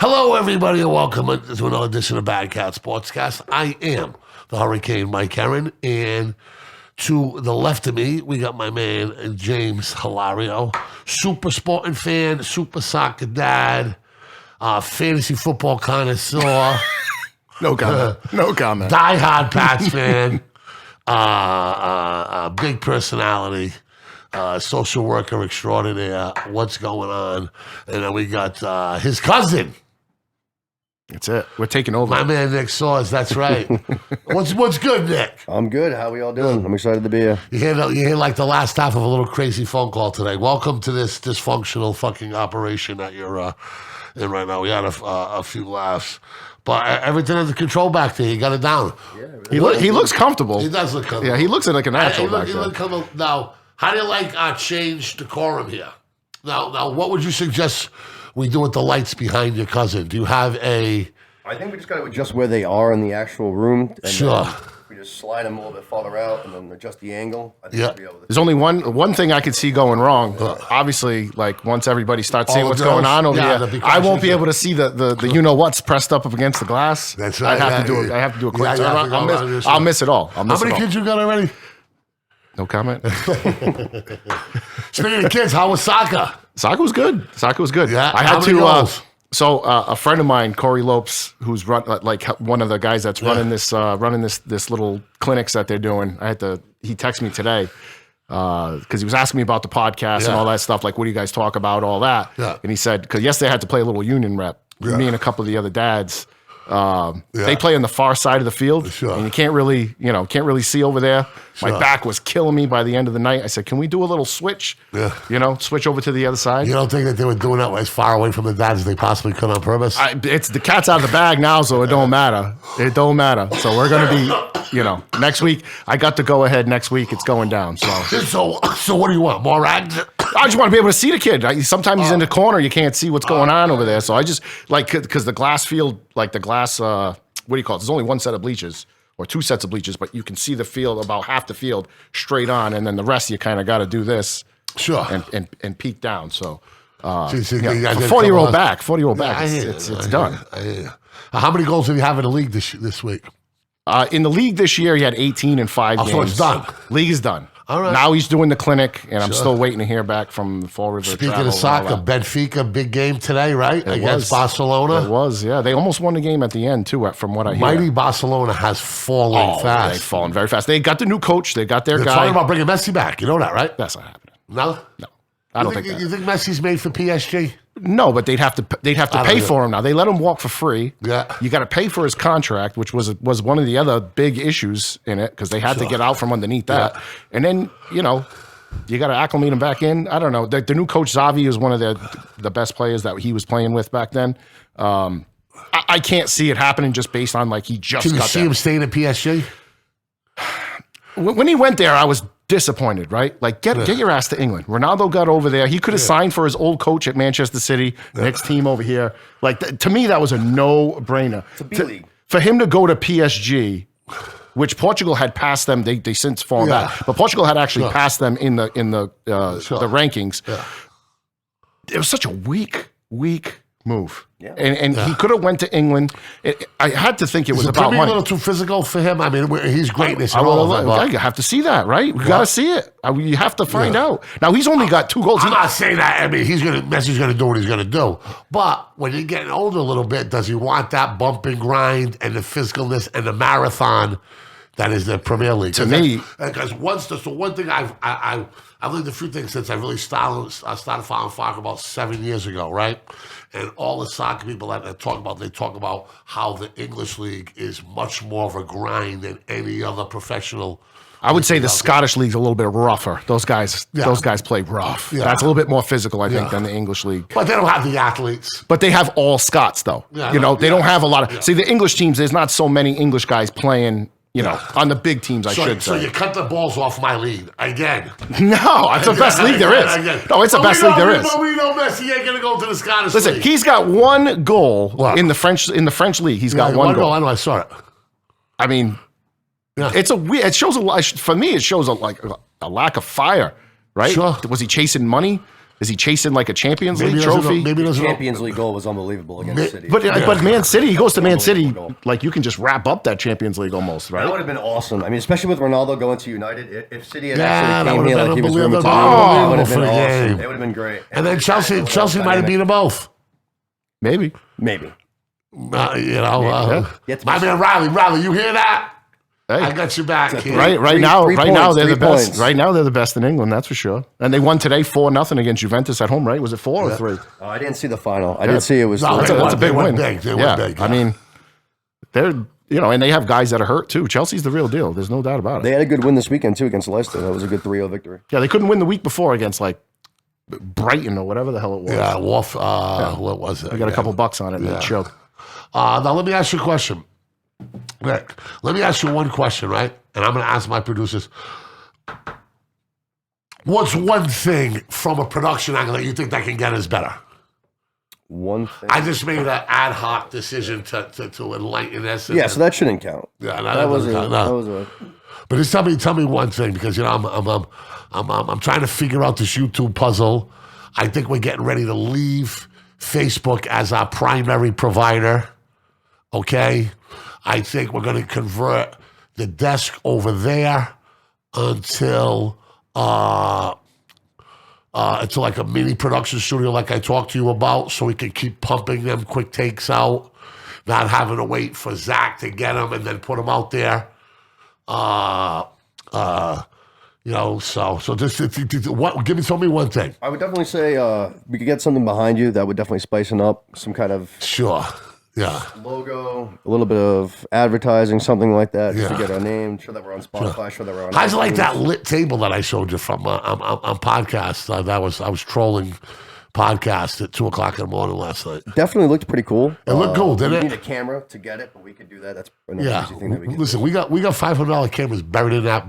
Hello, everybody, and welcome to another edition of BadCatz Sportscast. I am the Hurricane Mike Herren, and to the left of me, we got my man, James Hilario, super sporting fan, super soccer dad, fantasy football connoisseur. No comment. No comment. Die-hard Pats fan, big personality, social worker extraordinaire. What's going on? And then we got his cousin. That's it. We're taking over. My man Nick Saws, that's right. What's good, Nick? I'm good. How we all doing? I'm excited to be here. You hear like the last half of a little crazy phone call today. Welcome to this dysfunctional fucking operation that you're in right now. We had a few laughs. But everything under control back there. He got it down. Yeah, he looks comfortable. He does look comfortable. Yeah, he looks like a natural back he there. look comfortable. Now, how do you like change decorum here? Now, what would you suggest we do with the lights behind your cousin? Do you have a... I think we just got to adjust where they are in the actual room. And Sure. We just slide them a little bit farther out and then adjust the angle. I think Yeah. we'll be able to. There's only one thing I could see going wrong. Obviously, like once everybody starts seeing All the what's girls? going on over Yeah, here, the I won't be able to see the you know what's pressed up against the glass. That's right. I have to do a quick Yeah, you have to turnaround. go around yourself. I'll miss it all. How many kids you got already? No comment. Speaking of kids, how was soccer? Soccer was good. Yeah, I how had many to. goals? So a friend of mine, Corey Lopes, who's like one of the guys that's running this little clinics that they're doing. He texted me today because he was asking me about the podcast and all that stuff. Like, what do you guys talk about? All that. Yeah. And he said because yesterday I had to play a little union rep. Me and a couple of the other dads. They play on the far side of the field, and you can't really see over there. My back was killing me by the end of the night. I said, "Can we do a little switch? Switch over to the other side." You don't think that they were doing that as far away from the dads as they possibly could on purpose? It's the cat's out of the bag now, so it don't matter. It don't matter. So we're gonna be, next week. I got to go ahead. Next week it's going down. So what do you want? More ads? I just want to be able to see the kid. Sometimes he's in the corner, you can't see what's going on over there. So I just because the glass field, like the glass, what do you call it? There's only one set of bleachers or two sets of bleachers, but you can see the field, about half the field straight on, and then the rest you kind of got to do this, and peek down. So for 40-year-old back, it's done. How many goals did he have in the league this week? In the league this year, he had 18 in 5 games. So it's done. League is done. All right. Now he's doing the clinic, and I'm still waiting to hear back from the Fall River. Speaking of soccer, Benfica, big game today, right? Against Barcelona. It was, yeah. They almost won the game at the end, too, from what I hear. Mighty Barcelona has fallen fast. They've fallen very fast. They got the new coach. They got their They're guy. talking about bringing Messi back. You know that, right? That's not happening. No? No. I don't think that. You think Messi's made for PSG? No, but they'd have to pay for him now. They let him walk for free. Yeah. You got to pay for his contract, which was one of the other big issues in it because they had to get out from underneath that. Yeah. And then, you got to acclimate him back in. I don't know. The new coach, Xavi, is one of the best players that he was playing with back then. I can't see it happening just based on he just got there. Can you see him staying at PSG? When he went there, I was disappointed, right? Get your ass to England. Ronaldo got over there. He could have signed for his old coach at Manchester City, next team over here. To me, that was a no-brainer. It's a B-League. For him to go to PSG, which Portugal had passed them, they since fallen back, but Portugal had actually passed them in the rankings. Yeah. It was such a weak move. Yeah. And he could have went to England. I had to think it was about money. A little too physical for him. I mean, he's greatness and all of that. You have to see that, right? We got to see it. You have to find out. Now, he's only got 2 goals. I'm not saying that. I mean, Messi's going to do what he's going to do. But when you're getting older a little bit, does he want that bump and grind and the physicalness and the marathon that is the Premier League? To me. Because one thing I've learned a few things since I really started following soccer about 7 years ago, right? And all the soccer people that they talk about how the English league is much more of a grind than any other professional. I would say the Scottish league's a little bit rougher. Those guys play rough. Yeah. That's a little bit more physical, I think, than the English league. But they don't have the athletes. But they have all Scots, though. Yeah, they don't have a lot of. See, the English teams, there's not so many English guys playing. On the big teams, I should say. So you cut the balls off my lead again. No, it's the best league there is. No, it's the best league there is. But we know Messi ain't going to go to the Scottish Listen, league. he's got 1 goal in the French league. He's got 1 goal. I know, I saw it. I mean, it's a weird. It shows for me. It shows a lack of fire, right? Sure. Was he chasing money? Is he chasing like a Champions Maybe League he doesn't know- trophy? maybe he doesn't know- Champions League goal was unbelievable against City. But Man City, he goes to Man City, Unbelievable goal. like you can just wrap up that Champions League almost, That right? would have been awesome. I mean, especially with Ronaldo going to United. If City had Yeah, actually that came would here have like he been was rumored to, unbelievable it would have for been the awesome. game. It would have been great. And then Chelsea might have beat them both. Maybe. Maybe. My man Riley, you hear that? Hey. I got you back. Kid. Right now, three right now points, they're the 3 best. points. Right now they're the best in England, that's for sure. And they won today 4-0 against Juventus at home, right? Was it 4 or 3? Oh, I didn't see the final. I didn't see it was. No, That's a They big won win. big. They yeah, won big. I mean, they're and they have guys that are hurt too. Chelsea's the real deal. There's no doubt about it. They had a good win this weekend too against Leicester. That was a good 3-0 victory. Yeah, they couldn't win the week before against like Brighton or whatever the hell it was. Yeah, Wolf. What was it? We got a couple bucks on it and they choked. Now let me ask you a question. Rick, let me ask you one question, right? And I'm going to ask my producers. What's one thing from a production angle that you think that can get us better? One thing. I just made an ad hoc decision to enlighten this. Yeah, so that shouldn't count. Yeah, that was doesn't count, no. that was a. But just tell me one thing, because I'm trying to figure out this YouTube puzzle. I think we're getting ready to leave Facebook as our primary provider. Okay, I think we're going to convert the desk over there until like a mini production studio, like I talked to you about, so we can keep pumping them quick takes out, not having to wait for Zach to get them and then put them out there. So just tell me one thing. I would definitely say we could get something behind you that would definitely spicing up some kind of Sure. Yeah. logo, a little bit of advertising, something like that, just Yeah. to get our name. Sure that we're on Spotify. Sure that we're on. How's it like iTunes. that lit table that I showed you from on podcast? I was trolling podcast at 2:00 in the morning last night. Definitely looked pretty cool. It looked cool, We didn't need it? a camera to get it, but we could do that. That's another Yeah. easy thing that we can. Listen, we got $500 cameras buried in that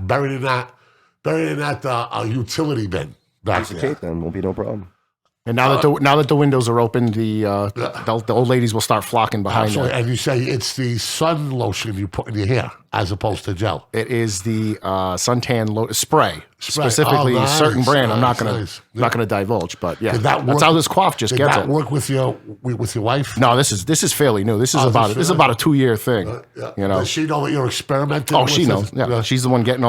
utility bin back do. there. Tape then won't be no problem. And now that the windows are open, the old ladies will start flocking behind Absolutely. you. And you say it's the sun lotion you put in your hair as opposed to gel. It is the suntan spray, specifically Oh, a certain nice, brand. I'm not nice. gonna divulge, but yeah, Did that work? that's how this quaff just Did gets that it. work with your wife? No, this is fairly new. This is about this is about a 2-year thing. Yeah. You know. Does she know that you're experimenting? Oh, with she this? knows. Yeah, she's the one getting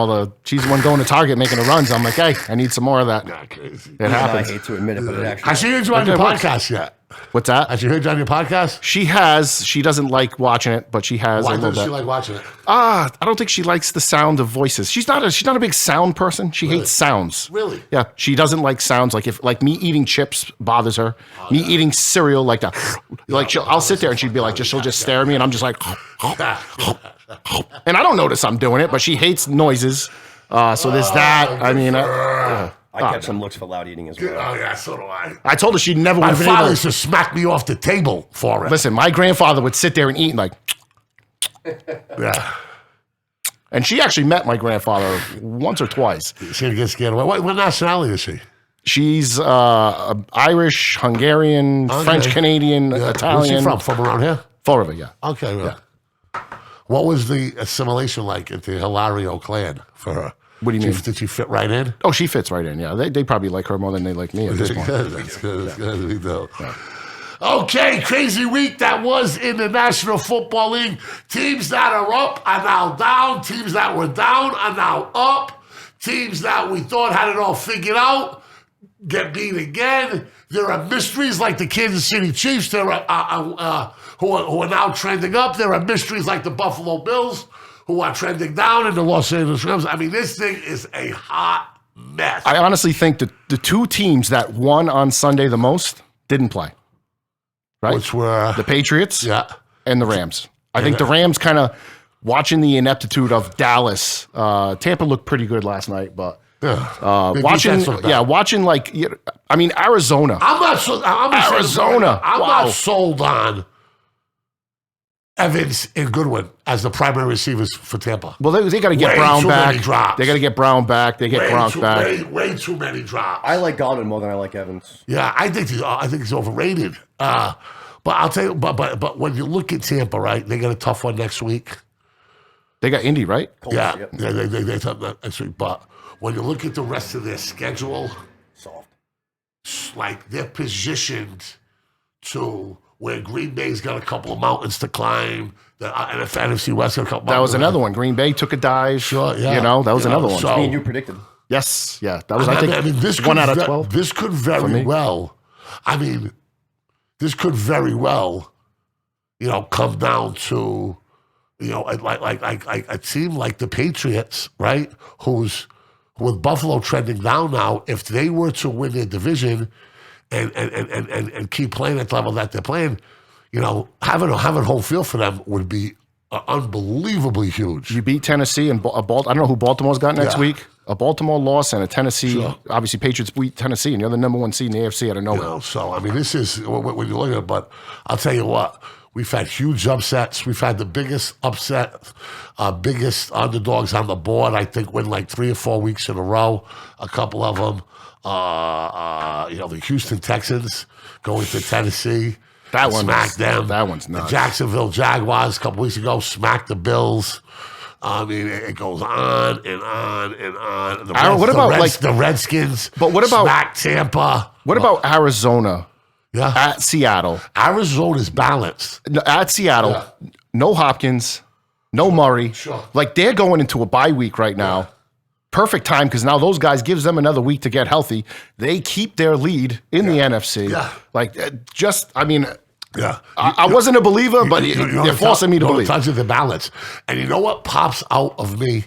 she's the one going to Target making the runs. I'm like, hey, I need some more of that. Not crazy. It I happens. hate to admit it, but it actually. Has she heard you on your It works. podcast yet? What's that? Has she heard you on your podcast? She has. She doesn't like watching it, but she has Why a little doesn't bit. she like watching it? I don't think she likes the sound of voices. She's not a big sound person. She hates sounds. Really? Yeah, she doesn't like sounds. Like me eating chips bothers her. Me eating cereal like that. I'll sit there and she'd be like, she'll just stare at me, and I'm just like, and I don't notice I'm doing it, but she hates noises. So there's that. I mean, I catch some looks for loud eating as well. Oh, yeah, so do I. I told her she'd never would My have been father able. used to smack me off the table for it. Listen, my grandfather would sit there and eat and like. Yeah. And she actually met my grandfather once or twice. She gets scared away. What nationality is she? She's Irish, Hungarian, Okay. French, Canadian, Where's Italian. she from? From around here? Florida, yeah. Okay. Yeah. What was the assimilation like into the Hilario clan for her? What do you mean? Did she fit right in? Oh, she fits right in. Yeah, they probably like her more than they like me at this point. That's good. That's good. We know. Okay, crazy week that was in the National Football League. Teams that are up are now down. Teams that were down are now up. Teams that we thought had it all figured out get beat again. There are mysteries like the Kansas City Chiefs who are now trending up. There are mysteries like the Buffalo Bills who are trending down, and the Los Angeles Rams. I mean, this thing is a hot mess. I honestly think that the two teams that won on Sunday the most didn't play. Right? Which were The Patriots yeah. and the Rams. I think the Rams kind of watching the ineptitude of Dallas. Tampa looked pretty good last night, but The watching defense looked bad. watching like I mean Arizona. I'm not so. Arizona. I'm Wow. not sold on Evans and Goodwin as the primary receivers for Tampa. Well, they got to get Way Brown too back. many drops. They got to get Brown back. They get Gronk back. Way too many drops. I like Godwin more than I like Evans. Yeah, I think he's overrated. But I'll tell you. But when you look at Tampa, right, they got a tough one next week. They got Indy, right? Yeah, Yep. they tough next week. But when you look at the rest of their schedule, Soft. like they're positioned to where Green Bay's got a couple of mountains to climb. The NFC West got a couple. That was another one. Green Bay took a dive. Sure, yeah. You know, that was another one. So, Me and you predicted. Yes, yeah. That was, I think, this 1 out of could 12. This could very well. I mean, this could very well, come down to, like a team like the Patriots, right? Who's with Buffalo trending down now. If they were to win their division and keep playing at the level that they're playing, having home field for them would be unbelievably huge. You beat Tennessee and I don't know who Baltimore's got next Yeah. week. A Baltimore loss and a Tennessee. Sure. Obviously, Patriots beat Tennessee, and you're the number 1 seed in the AFC out of nowhere. So, I mean, this is when you look at it, but I'll tell you what, we've had huge upsets. We've had the biggest upset, biggest underdogs on the board, I think, win like 3 or 4 weeks in a row, a couple of them. The Houston Texans going to Tennessee. That one smacked them. That one's nuts. The Jacksonville Jaguars a couple weeks ago smacked the Bills. I mean, it goes on and on and on. The Redskins? But what about smacked Tampa? What about Arizona? Yeah, At Seattle. Arizona's balanced. At Seattle, no Hopkins, no Murray. Sure. Like they're going into a bye week right now. Yeah. Perfect time because now those guys gives them another week to get healthy. They keep their lead in the NFC. Yeah. Yeah, I wasn't a believer, but they're forcing me to believe. Touch of the balance, and you know what pops out of me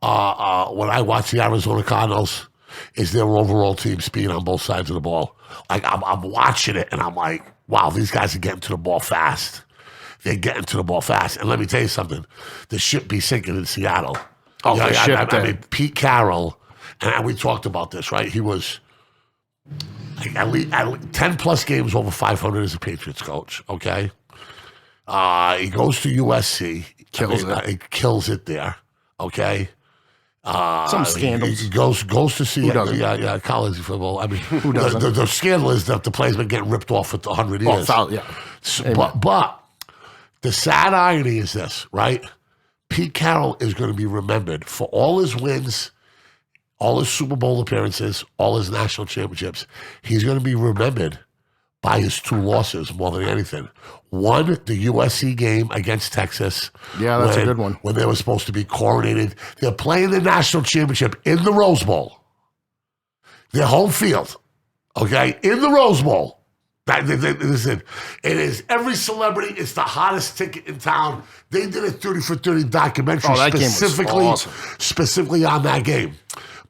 when I watch the Arizona Cardinals is their overall team speed on both sides of the ball. Like I'm watching it, and I'm like, wow, these guys are getting to the ball fast. They're getting to the ball fast, and let me tell you something: the ship be sinking in Seattle. Oh, I mean, Pete Carroll, and we talked about this, right? He was. Like at least 10 plus games over 500 as a Patriots coach, okay? He goes to USC. He kills it there, okay? Some scandals. He goes to see college football. I mean, who doesn't? The scandal is that the player's been getting ripped off for 100 years. But the sad irony is this, right? Pete Carroll is going to be remembered for all his wins, all his Super Bowl appearances, all his national championships. He's going to be remembered by his 2 losses more than anything. One, the USC game against Texas. Yeah, that's a good one. When they were supposed to be coronated. They're playing the national championship in the Rose Bowl. Their home field, okay, in the Rose Bowl. Listen, it is every celebrity. It's the hottest ticket in town. They did a 30 for 30 documentary specifically on that game.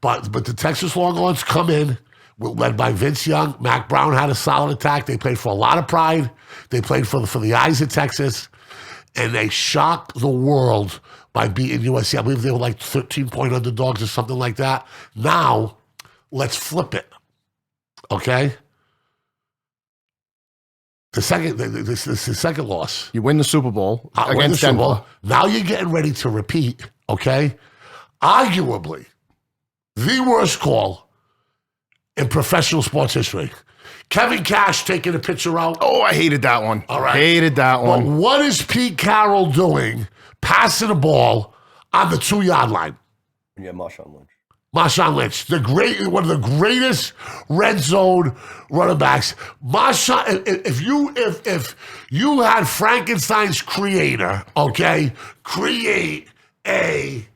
But the Texas Longhorns come in, led by Vince Young. Mac Brown had a solid attack. They played for a lot of pride. They played for the eyes of Texas. And they shocked the world by beating USC. I believe they were like 13-point underdogs or something like that. Now, let's flip it. Okay? The second loss. You win the Super Bowl against Denver. Now you're getting ready to repeat, okay? Arguably, the worst call in professional sports history. Kevin Cash taking a pitcher out. Oh, I hated that one. All right. Hated that one. But what is Pete Carroll doing passing the ball on the 2-yard line? Yeah, Marshawn Lynch. Marshawn Lynch, one of the greatest red zone running backs. Marshawn, if you had Frankenstein's creator, okay, create a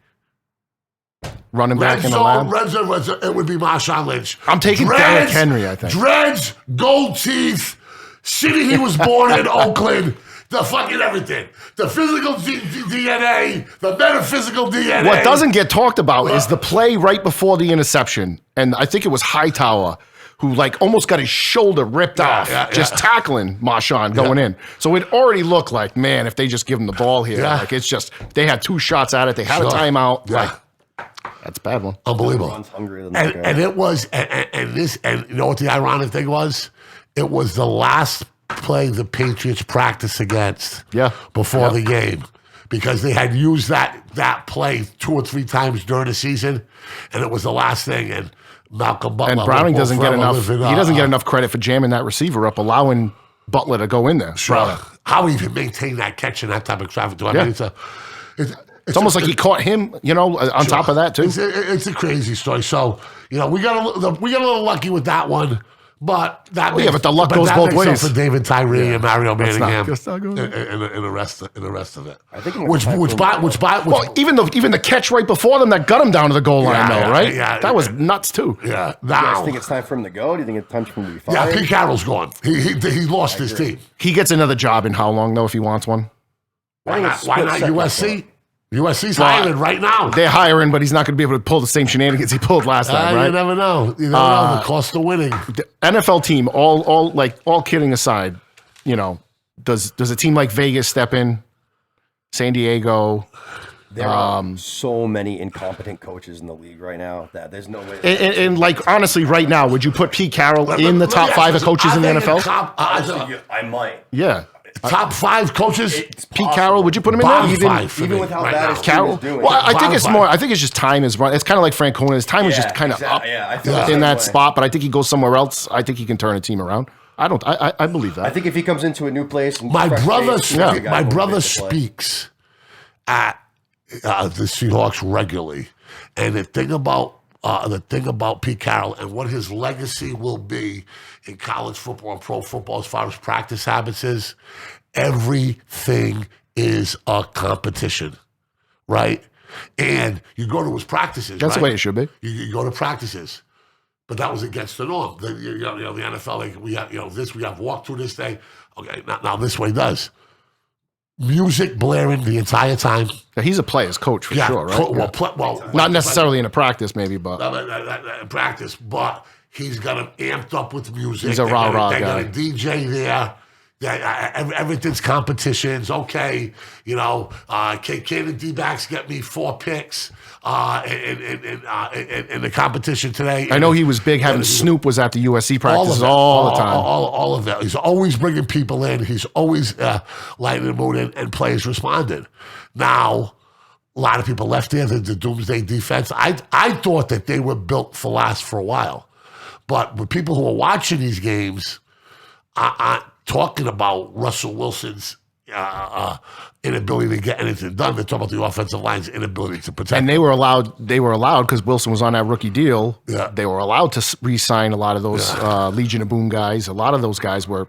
running back in the lab. Red zone, it would be Marshawn Lynch. I'm taking Derrick Henry, I think. Dreads, gold teeth, city he was born in, Oakland. The fucking everything. The physical DNA, the metaphysical DNA. What doesn't get talked about is the play right before the interception. And I think it was Hightower who like almost got his shoulder ripped off just tackling Marshawn going in. So it already looked like, man, if they just give him the ball here, like it's just, they had 2 shots at it. They had a timeout. Like, that's a bad one. Unbelievable. And it was, and you know what the ironic thing was? It was the last play the Patriots practice against before the game, because they had used that play 2 or 3 times during the season, and it was the last thing. And Malcolm Butler and Browning doesn't get enough. He doesn't get enough credit for jamming that receiver up, allowing Butler to go in there. Sure. How he even maintain that catch in that type of traffic? I mean, it's almost like he caught him, on top of that too. It's a crazy story. So we got a little lucky with that one. But that yeah, but the luck goes that both makes up ways. for David Tyree and Mario Manningham let's not go there. and the rest of it. I think Well, even the catch right before them that got him down to the goal line, Yeah, though, right? yeah, that was nuts too. yeah. You guys Now, think it's time for him to go? Do you think it's time for him to be yeah, fired? Pete Carroll's gone. He lost his team. He gets another job in how long though if he wants one? I think it's Why split not second. USC? USC's hiring right now. They're hiring, but he's not going to be able to pull the same shenanigans he pulled last time, right? You never know. You never know the cost of winning. The NFL team, all kidding aside, does a team like Vegas step in? San Diego, There are so many incompetent coaches in the league right now that there's no way. and like honestly, right now, would you put Pete Carroll in the top 5 of coaches in the NFL? I might. Yeah, Top 5 coaches. It's Pete possible. Carroll, would you put him in Bottom there? 5 for even me with how right bad now. his team Carroll. is doing. Well, I think Bottom it's 5. more. I think it's just time is run. It's kind of like Francona. His time is just kind of up Yeah, I feel the in same that way. spot. But I think he goes somewhere else. I think he can turn a team around. I don't. I believe that. I think if he comes into a new place, and My fresh brother, face, he's the guy my who brother makes the play. speaks at the Seahawks regularly, and the thing about Pete Carroll and what his legacy will be in college football and pro football as far as practice habits is, everything is a competition, right? And you go to his practices. That's the right? way it should be. You go to practices. But that was against the norm. The NFL, like we have, we have walk through this day. Okay, now this way does. Music blaring the entire time. Yeah, he's a player's coach for sure, right? Not necessarily in a practice, maybe, but practice, but he's got him amped up with music. He's a rah-rah They got guy. a DJ there. Yeah, everything's competitions. Okay, can the D-backs get me 4 picks in the competition today? I know he was big. Having Snoop was at the USC practices all the time. All of that. He's always bringing people in. He's always lighting the mood, and players responded. Now, a lot of people left there. The Doomsday defense. I thought that they were built for last for a while, but with people who are watching these games, talking about Russell Wilson's inability to get anything done. They're talking about the offensive line's inability to protect. And they were allowed because Wilson was on that rookie deal. Yeah. They were allowed to re-sign a lot of those Legion of Boom guys. A lot of those guys were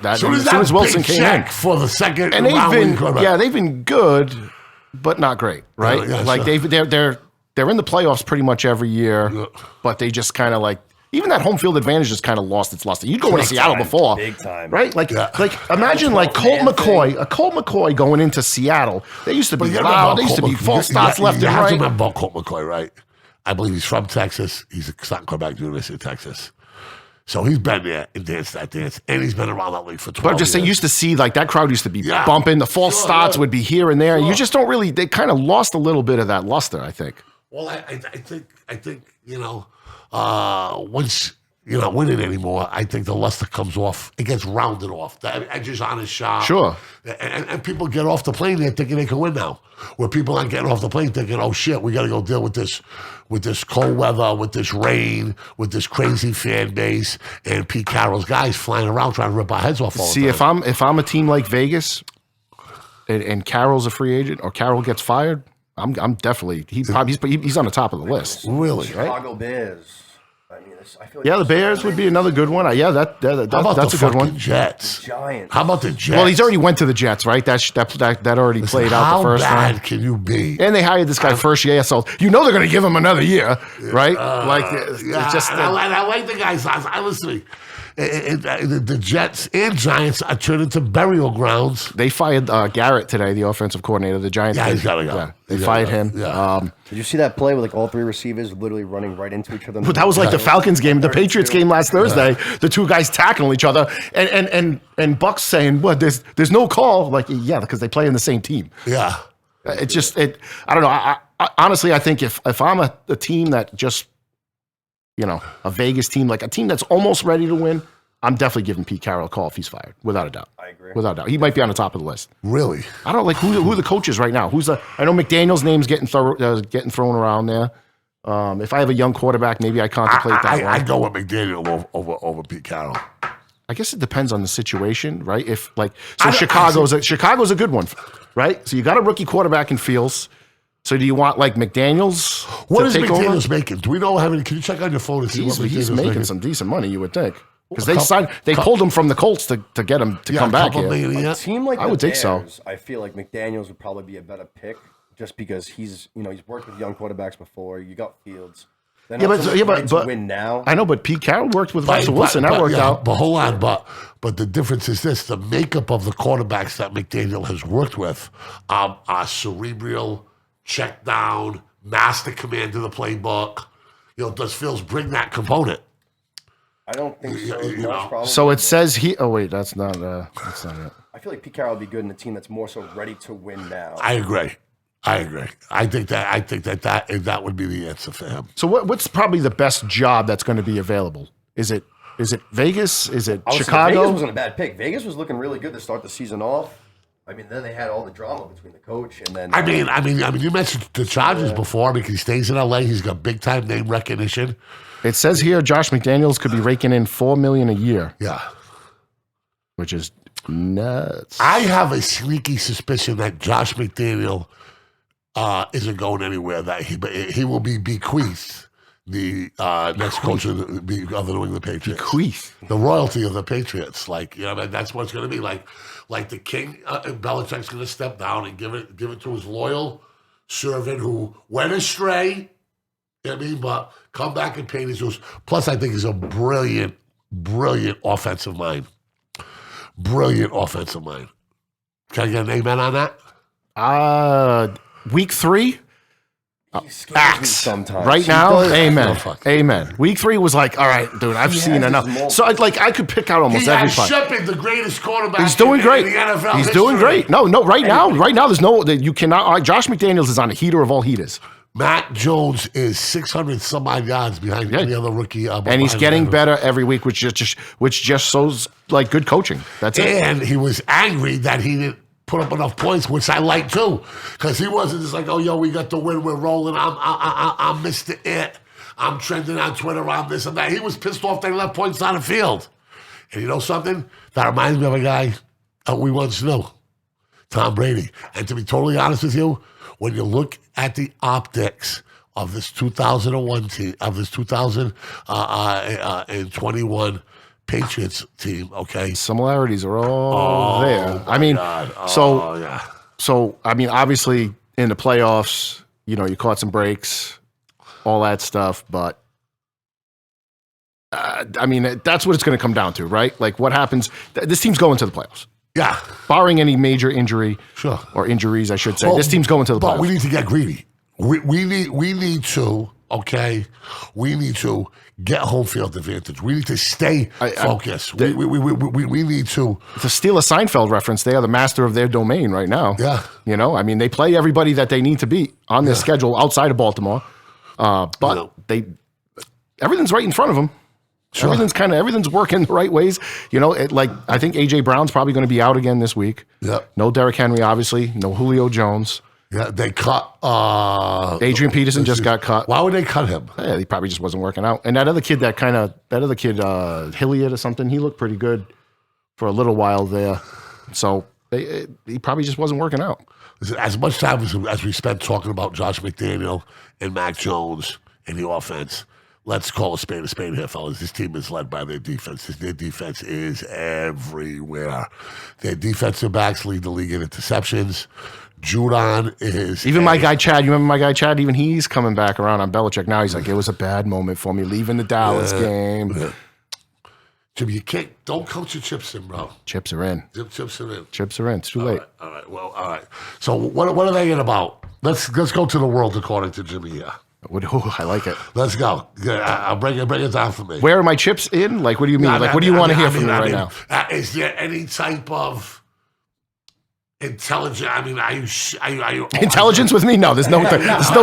that. So as soon as Wilson came in, for the second and they've been good, but not great, right? Yeah, like sure. they're in the playoffs pretty much every year, but they just kind of like. Even that home field advantage just kind of lost its luster. You'd go into Seattle before, Big time. right? Like imagine like Colt McCoy going into Seattle. They used to be loud. They used to be false starts left and You have to right. remember about Colt McCoy, right? I believe he's from Texas. He's a starting quarterback at the University of Texas. So he's been there and danced that dance, and he's been around that league for 12 But I'm just saying, you years. used to see like that crowd used to be Yeah. bumping. The false starts yeah. would be here and there. You just don't really. They kind of lost a little bit of that luster, I think. Well, I think once you're not winning anymore, I think the luster comes off. It gets rounded off. The edges on his shot. Sure. And people get off the plane there thinking they can win now. Where people aren't getting off the plane thinking, oh shit, we got to go deal with this cold weather, with this rain, with this crazy fan base, and Pete Carroll's guys flying around trying to rip our heads off all See, the time. if I'm a team like Vegas, and Carroll's a free agent, or Carroll gets fired, I'm definitely he's on the top of the list. Really? Chicago Bears. I mean, I feel like Yeah, the Bears would be another good one. Yeah, How about that's the a good fucking one. Jets? Giants. How about the Jets? Well, he's already went to the Jets, right? That already played out the first How bad round. can you be? And they hired this guy first year, so they're going to give him another year, right? It's just and I like the guys. I listen to me. The Jets and Giants are turned into burial grounds. they fired Garrett today, the offensive coordinator. The Giants. Yeah, he's gotta go. Yeah, they He's fired gotta him. go. Yeah. Did you see that play with like all 3 receivers literally running right into each other? But that was like the Falcons game, the Patriots game last Thursday. The two guys tackling each other, and Buck's saying, "What? There's no call." Like, yeah, because they play in the same team. Yeah. It's just I don't know. I honestly, I think if I'm a team that just a Vegas team, like a team that's almost ready to win, I'm definitely giving Pete Carroll a call if he's fired, without a doubt. I agree. Without a doubt, he might be on the top of the list. Really? I don't like who the coach is right now. I know McDaniel's name's getting thrown around there. If I have a young quarterback, maybe I contemplate that one. I go with McDaniel over Pete Carroll. I guess it depends on the situation, right? If Chicago's a good one, right? So you got a rookie quarterback in Fields. So do you want like McDaniels What to is take over? McDaniels making? Do we know how many? Can you check on your phone and see what He's McDaniels making some decent money, you would think. Because they couple- pulled him from the Colts to get him to come a back couple here. million, A yeah. team like I the would think so. Bears, I feel like McDaniels would probably be a better pick just because he's worked with young quarterbacks before. You got Fields. They're not so much ready to win now. I know, but Pete Carroll worked with Russell Wilson. That worked out. But hold on, but the difference is this: the makeup of the quarterbacks that McDaniel has worked with are cerebral, check down, master command of the playbook. Does Fields bring that component? I don't think so. as much, probably. So it says he. Oh wait, that's not it. I feel like Pete Carroll would be good in a team that's more so ready to win now. I agree. I think that would be the answer for him. So what's probably the best job that's going to be available? Is it Vegas? Is it I would say Chicago? Vegas wasn't a bad pick. Vegas was looking really good to start the season off. I mean, then they had all the drama between the coach and then. I mean, you mentioned the Chargers before because he stays in LA. He's got big time name recognition. It says here Josh McDaniels could be raking in $4 million a year, Yeah. which is nuts. I have a sneaky suspicion that Josh McDaniel isn't going anywhere. That he will be bequeathed the next coach of the New England Patriots. Bequeath. The royalty of the Patriots. That's what it's going to be like. Like the king, Belichick's going to step down and give it to his loyal servant who went astray. You know what I mean? But come back and pay his dues. Plus, I think he's a brilliant offensive mind. Brilliant offensive mind. Can I get an amen on that? Week 3. He scares me Axe. sometimes. Right He now, does- amen. Oh, fuck. Amen. Week 3 was like, all right, dude, I've He seen has his enough. moments. So I could pick out almost He every has play. Shepard, the greatest quarterback. He's doing in great. the NFL He's history. doing great. No, right now, there's no that you cannot. Josh McDaniels is on a heater of all heaters, Matt Jones is 600 some odd yards behind any other rookie. and he's getting better every week, which just shows like good coaching. That's it. And he was angry that he didn't put up enough points, which I like too, because he wasn't just like, oh, yo, we got the win, we're rolling, I'm Mr. It, I'm trending on Twitter, I'm this and that. He was pissed off they left points on the field. And you know something? That reminds me of a guy we once knew, Tom Brady. And to be totally honest with you, when you look at the optics of this 2001 team, of this 2021 Patriots team, okay? Similarities are all there. I mean, yeah. so I mean, obviously in the playoffs, you caught some breaks, all that stuff, but. I mean, that's what it's going to come down to, right? Like, what happens? This team's going to the playoffs. Yeah, Barring any major injury, sure. or injuries, I should say. This team's going to the playoffs. But we need to get greedy. We need to, okay? We need to get home field advantage. We need to stay focused. We need to. To steal a Seinfeld reference, they are the master of their domain right now. Yeah. I mean, they play everybody that they need to beat on their schedule outside of Baltimore. But everything's right in front of them. Sure. Everything's working the right ways. I think A.J. Brown's probably going to be out again this week. Yep. No Derrick Henry, obviously. No Julio Jones. Yeah, they cut. Adrian Peterson just got cut. Why would they cut him? Yeah, he probably just wasn't working out. And that other kid, Hilliard or something, he looked pretty good for a little while there. So he probably just wasn't working out. As much time as we spent talking about Josh McDaniel and Mac Jones and the offense, let's call a spade here, fellas. This team is led by their defense. Their defense is everywhere. Their defensive backs lead the league in interceptions. Judon is... Even my guy Chad, you remember my guy Chad? Even he's coming back around on Belichick. Now he's like, it was a bad moment for me leaving the Dallas game. Jimmy, you can't... Don't coach your chips in, bro. Chips are in. Chips are in. Chips are in. It's too late. All right. Well, all right. So what are they in about? Let's go to the world according to Jimmy here. I like it. Let's go. I'll bring it down for me. Where are my chips in? Like, what do you mean? What do you want to hear from me right now? Is there any type of intelligent? I mean, are you Intelligence with me? No, there's no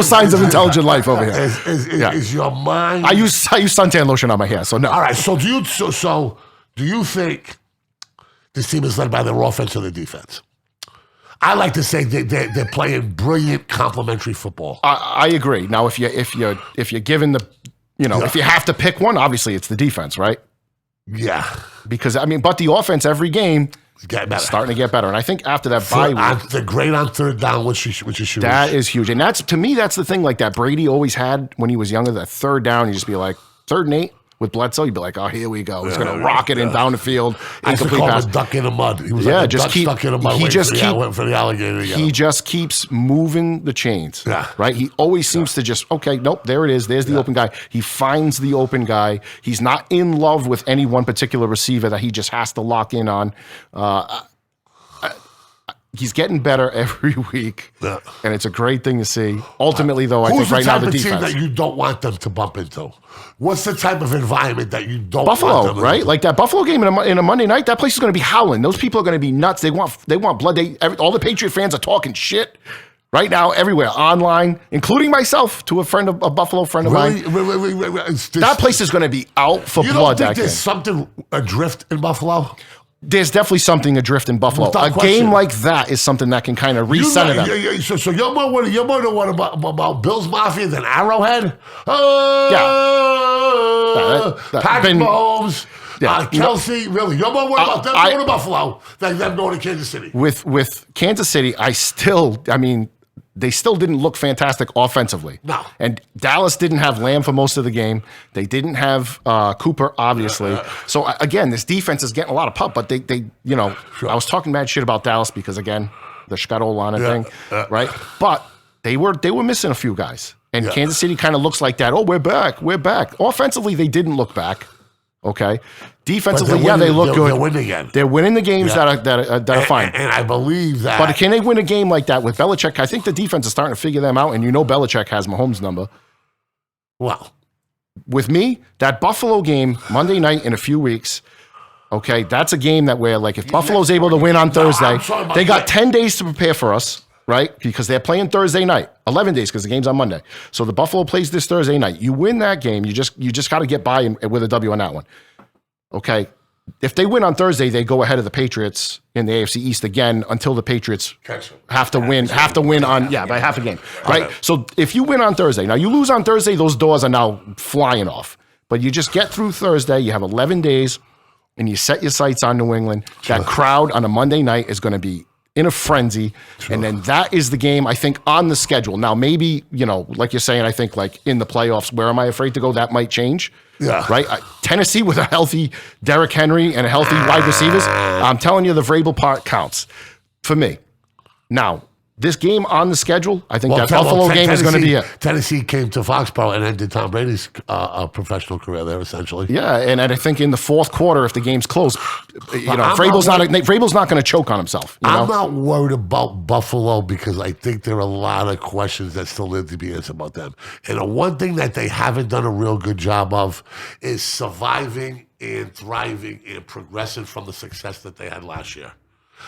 signs of intelligent life over here. Is your mind? I use suntan lotion on my hair, so no. All right. So do you think this team is led by their offense or their defense? I like to say they're playing brilliant complementary football. I agree. Now, if you're given the, if you have to pick one, obviously it's the defense, right? Yeah. Because but the offense every game He's getting better. Starting to get better. And I think after that bye week, they're great on third down, which is huge. That is huge. And to me, that's the thing like that Brady always had when he was younger, that third down, you just be like, 3rd and 8 with Bledsoe, you'd be like, oh, here we go. He's going to rocket in down the field. I used to call him a duck in the mud. He was like a duck stuck in the mud waiting for the alligator to get him. He just keeps moving the chains, right? He always seems to just, okay, nope, there it is. There's the open guy. He finds the open guy. He's not in love with any one particular receiver that he just has to lock in on. He's getting better every week, and it's a great thing to see. Ultimately, though, I think right now the defense. Who's the type of team that you don't want them to bump into? What's the type of environment that you don't Buffalo, want them right? into? Like that Buffalo game in a Monday night, that place is going to be howling. Those people are going to be nuts. They want blood. All the Patriot fans are talking shit right now everywhere, online, including myself, to a Buffalo friend of mine. That place is going to be out for blood. You don't think there's something adrift in Buffalo? There's definitely something adrift in Buffalo. Game like that is something that can kind of recenter them. So you're more what about Bills Mafia than Arrowhead? Patrick Mahomes, Kelsey, really? You're more worried about them going to Buffalo than them going to Kansas City? With Kansas City, they still didn't look fantastic offensively. No. And Dallas didn't have Lamb for most of the game. They didn't have Cooper, obviously. So, again, this defense is getting a lot of pop, but they I was talking mad shit about Dallas because, again, the Scatolana thing, right? But they were missing a few guys. And Kansas City kind of looks like that. Oh, we're back. Offensively, they didn't look back. Okay. Defensively, they look good. They're winning again. They're winning the games that are fine. And I believe that. But can they win a game like that with Belichick? I think the defense is starting to figure them out, and Belichick has Mahomes' number. Well, with me, that Buffalo game Monday night in a few weeks, okay, that's a game that where if Buffalo's able to win on Thursday, they got 10 days to prepare for us, right? Because they're playing Thursday night, 11 days because the game's on Monday. So the Buffalo plays this Thursday night. You win that game, you just got to get by with a W on that one. Okay, if they win on Thursday, they go ahead of the Patriots in the AFC East again until the Patriots have to win on by half a game, right? So if you win on Thursday, now you lose on Thursday, those doors are now flying off. But you just get through Thursday, you have 11 days, and you set your sights on New England. That crowd on a Monday night is going to be in a frenzy, and then that is the game, I think, on the schedule. Now, maybe, like you're saying, I think, in the playoffs, where am I afraid to go? That might change. Yeah. Right? Tennessee with a healthy Derrick Henry and a healthy wide receivers, I'm telling you, the Vrabel part counts for me. Now, this game on the schedule, I think that Buffalo game is going to be it. Tennessee came to Foxborough and ended Tom Brady's professional career there, essentially. Yeah, and I think in the fourth quarter, if the game's close, Vrabel's not going to choke on himself. I'm not worried about Buffalo because I think there are a lot of questions that still need to be answered about them. And the one thing that they haven't done a real good job of is surviving and thriving and progressing from the success that they had last year.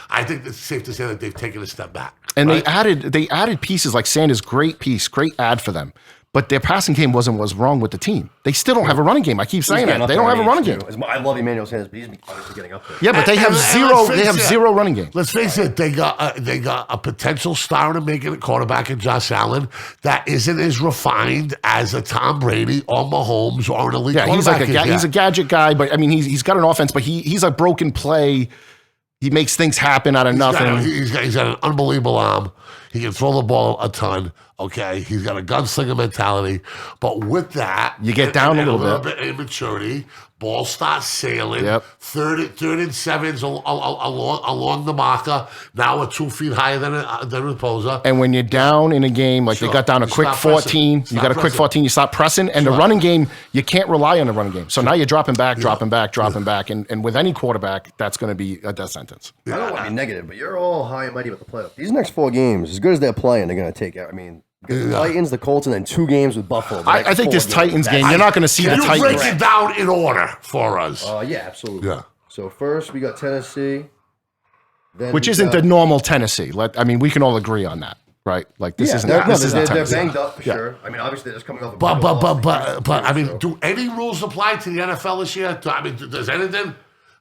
I think it's safe to say that they've taken a step back. And they added pieces like Sanders, great piece, great ad for them. But their passing game wasn't what's wrong with the team. They still don't have a running game. I keep saying that. They don't have a running game. I love Emmanuel Sanders, but he's obviously getting up there. Yeah, but they have zero running game. Let's face it, they got a potential star to make it a quarterback in Josh Allen that isn't as refined as a Tom Brady or Mahomes or an elite quarterback. He's a gadget guy, but I mean he's got an offense, but he's a broken play. He makes things happen out of nothing. He's got an unbelievable arm. He can throw the ball a ton. Okay, he's got a gunslinger mentality. But with that, you get down a little bit of immaturity. Ball starts sailing. Yep. Third and sevens along the marker. Now we're 2 feet higher than an opposer. And when you're down in a game, they got down a quick 14, you got a quick 14, you stop pressing, and the running game, you can't rely on the running game. So now you're dropping back, and with any quarterback, that's going to be a death sentence. I don't want to be negative, but you're all high and mighty with the playoffs. These next 4 games, as good as they're playing, they're going to take out. The Titans, the Colts, and then 2 games with Buffalo. I think this Titans game, you're not going to see the Titans. Can you break it down in order for us? Yeah, absolutely. Yeah. So first, we got Tennessee. Which isn't the normal Tennessee. We can all agree on that, right? This isn't Tennessee. They're banged up for sure. Obviously, they're just coming off But do any rules apply to the NFL this year? Does anything?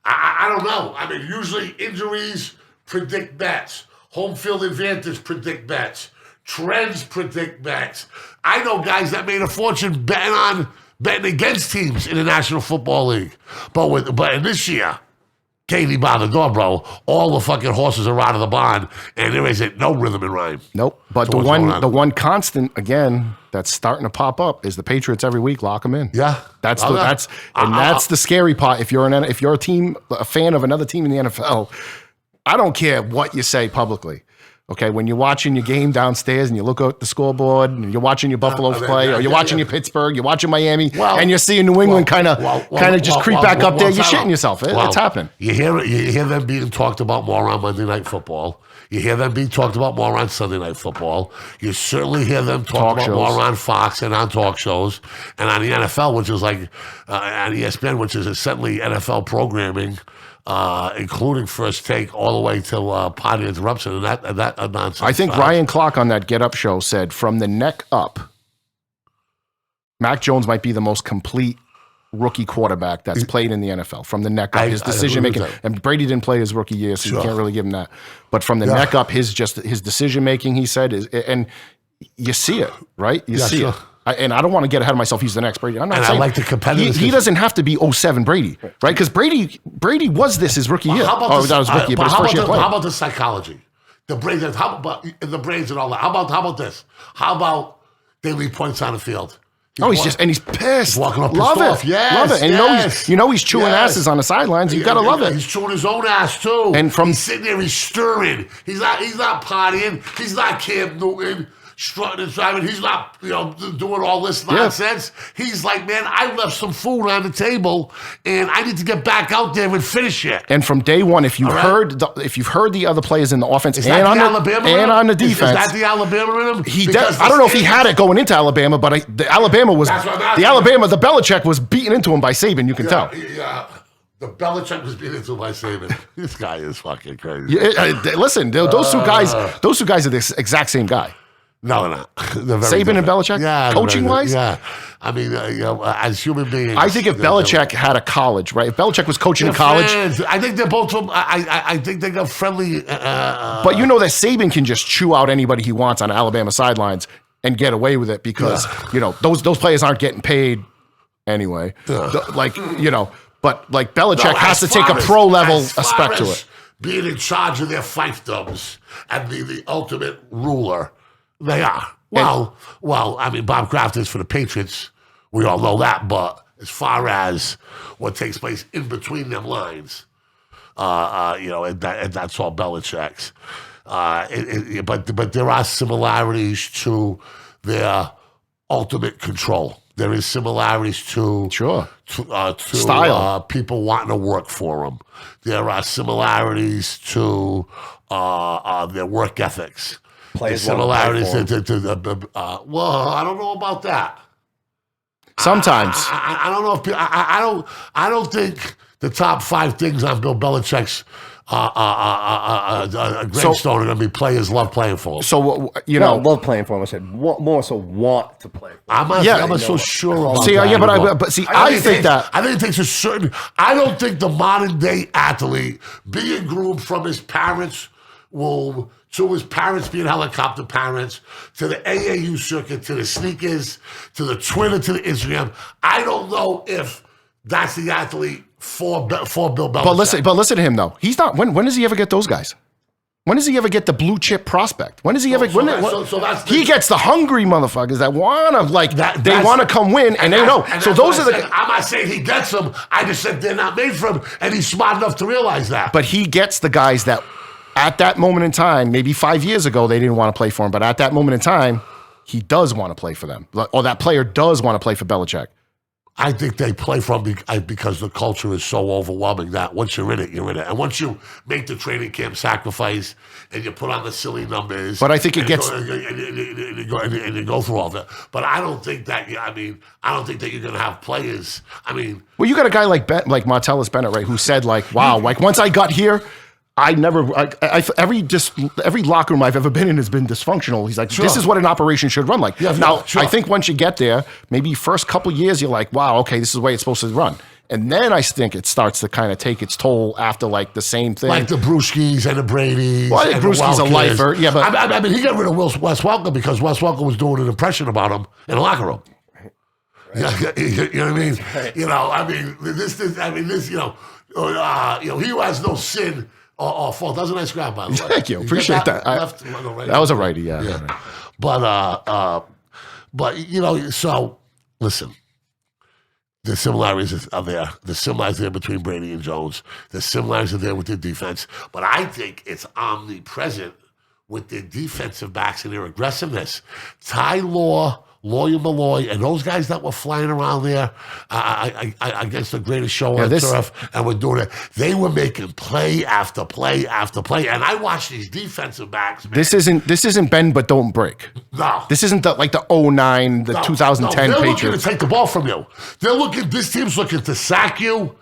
I don't know. Usually injuries predict bets. Home field advantage predict bets. Trends predict bets. I know guys that made a fortune betting against teams in the National Football League. But in this year, Katie by the door, bro. All the fucking horses are out of the barn, and there isn't no rhythm and rhyme. Nope. But So the one constant again that's starting to pop up is the Patriots every week lock them in. Yeah, that's the scary part. If you're a fan of another team in the NFL, I don't care what you say publicly. Okay, when you're watching your game downstairs and you look at the scoreboard and you're watching your Buffalo play, or you're watching your Pittsburgh, you're watching Miami, and you're seeing New England kind of just creep back up there, you're shitting yourself. It's happening. You hear them being talked about more on Monday Night Football. You hear them being talked about more on Sunday Night Football. You certainly hear them talked about more on Fox and on talk shows and on the NFL, which is like on ESPN, which is essentially NFL programming. Including First Take all the way to Potty Interruption and that nonsense. I think Ryan Clark on that Get Up show said from the neck up, Mac Jones might be the most complete rookie quarterback that's played in the NFL. From the neck up, his decision making, and Brady didn't play his rookie year, so you can't really give him that. But from the neck up, his decision making, he said, and you see it, right? You see it. And I don't want to get ahead of myself. He's the next Brady. I'm not saying I like the competitive. He doesn't have to be 07 Brady, right? Because Brady was this his rookie year. How about How about the psychology? The brains. How about the brains and all that? How about this? How about they leave points on the field? He's pissed. He's walking up love pissed off. Love it. And he's chewing asses on the sidelines. You gotta love it. He's chewing his own ass too. And he's sitting there, he's stirring. He's not partying. He's not Cam Newton. Strutting and driving, he's not, doing all this nonsense. Yeah. He's like, man, I left some food on the table, and I need to get back out there and finish it. And from day one, if you've heard the other players in the offense and on the defense, is that the Alabama in him? He does. I don't know if he had it going into Alabama, but the Belichick was beaten into him by Saban. You can tell. Yeah. The Belichick was beaten into by Saban. This guy is fucking crazy. Listen, those two guys are the exact same guy. No, they're not. They're Saban and Belichick? Yeah. Coaching-wise? Yeah. I mean, as human beings. I think if Belichick had a college, right? If Belichick was coaching in college. Friends. I think they're both, I think they got friendly. But you know that Saban can just chew out anybody he wants on Alabama sidelines and get away with it because, those players aren't getting paid anyway. But Belichick has to take a pro-level aspect to it. Being in charge of their fiefdoms and be the ultimate ruler. They are. Well, I mean, Bob Kraft is for the Patriots. We all know that. But as far as what takes place in between them lines, and that's all Belichick's. But there are similarities to their ultimate control. There is similarities to style, people wanting to work for them. There are similarities to their work ethics. Similarities I don't know about that. Sometimes I don't know if I don't think the top 5 things on Bill Belichick's gravestone are going to be players love playing for him. So love playing for him. I said more so want to play. I'm not so sure about that. I think it takes a certain. I don't think the modern day athlete being groomed from his parents' womb to his parents being helicopter parents, to the AAU circuit, to the sneakers, to the Twitter, to the Instagram. I don't know if that's the athlete for Bill Belichick. But listen to him though. He's not. When does he ever get those guys? When does he ever get the blue chip prospect? When does he ever? He gets the hungry motherfuckers that wanna they wanna come win, and they know. So those are the. I'm not saying he gets them. I just said they're not made for him, and he's smart enough to realize that. But he gets the guys that. At that moment in time, maybe 5 years ago, they didn't want to play for him. But at that moment in time, he does want to play for them. Or that player does want to play for Belichick. I think they play for him because the culture is so overwhelming that once you're in it, you're in it. And once you make the training camp sacrifice and you put on the silly numbers. But I think it gets... And you go through all that. But I don't think that, I don't think that you're going to have players. Well, you got a guy like Martellus Bennett, right, who said, wow, once I got here... every locker room I've ever been in has been dysfunctional. He's like, this is what an operation should run like. I think once you get there, maybe first couple years, you're like, wow, okay, this is the way it's supposed to run. And then I think it starts to kind of take its toll after the same thing. Like the Brewskis and the Bradys. Well, I think Brewski's a lifer. Yeah, but he got rid of Wes Welker because Wes Welker was doing an impression about him in the locker room. Right. You know what I mean? Right. This. he who has no sin or fault. That was a nice grab, by the way. Thank you. Appreciate that. That was a righty, yeah. But so listen. The similarities are there. The similarities are there between Brady and Jones. The similarities are there with their defense. But I think it's omnipresent with their defensive backs and their aggressiveness. Ty Law, Lawyer Malloy, and those guys that were flying around there against the greatest show on turf, and were doing it. They were making play after play after play. And I watched these defensive backs. Man. This isn't bend but don't break. No. This isn't the 2009, 2010 they're Patriots. looking to take the ball from you. This team's looking to sack you,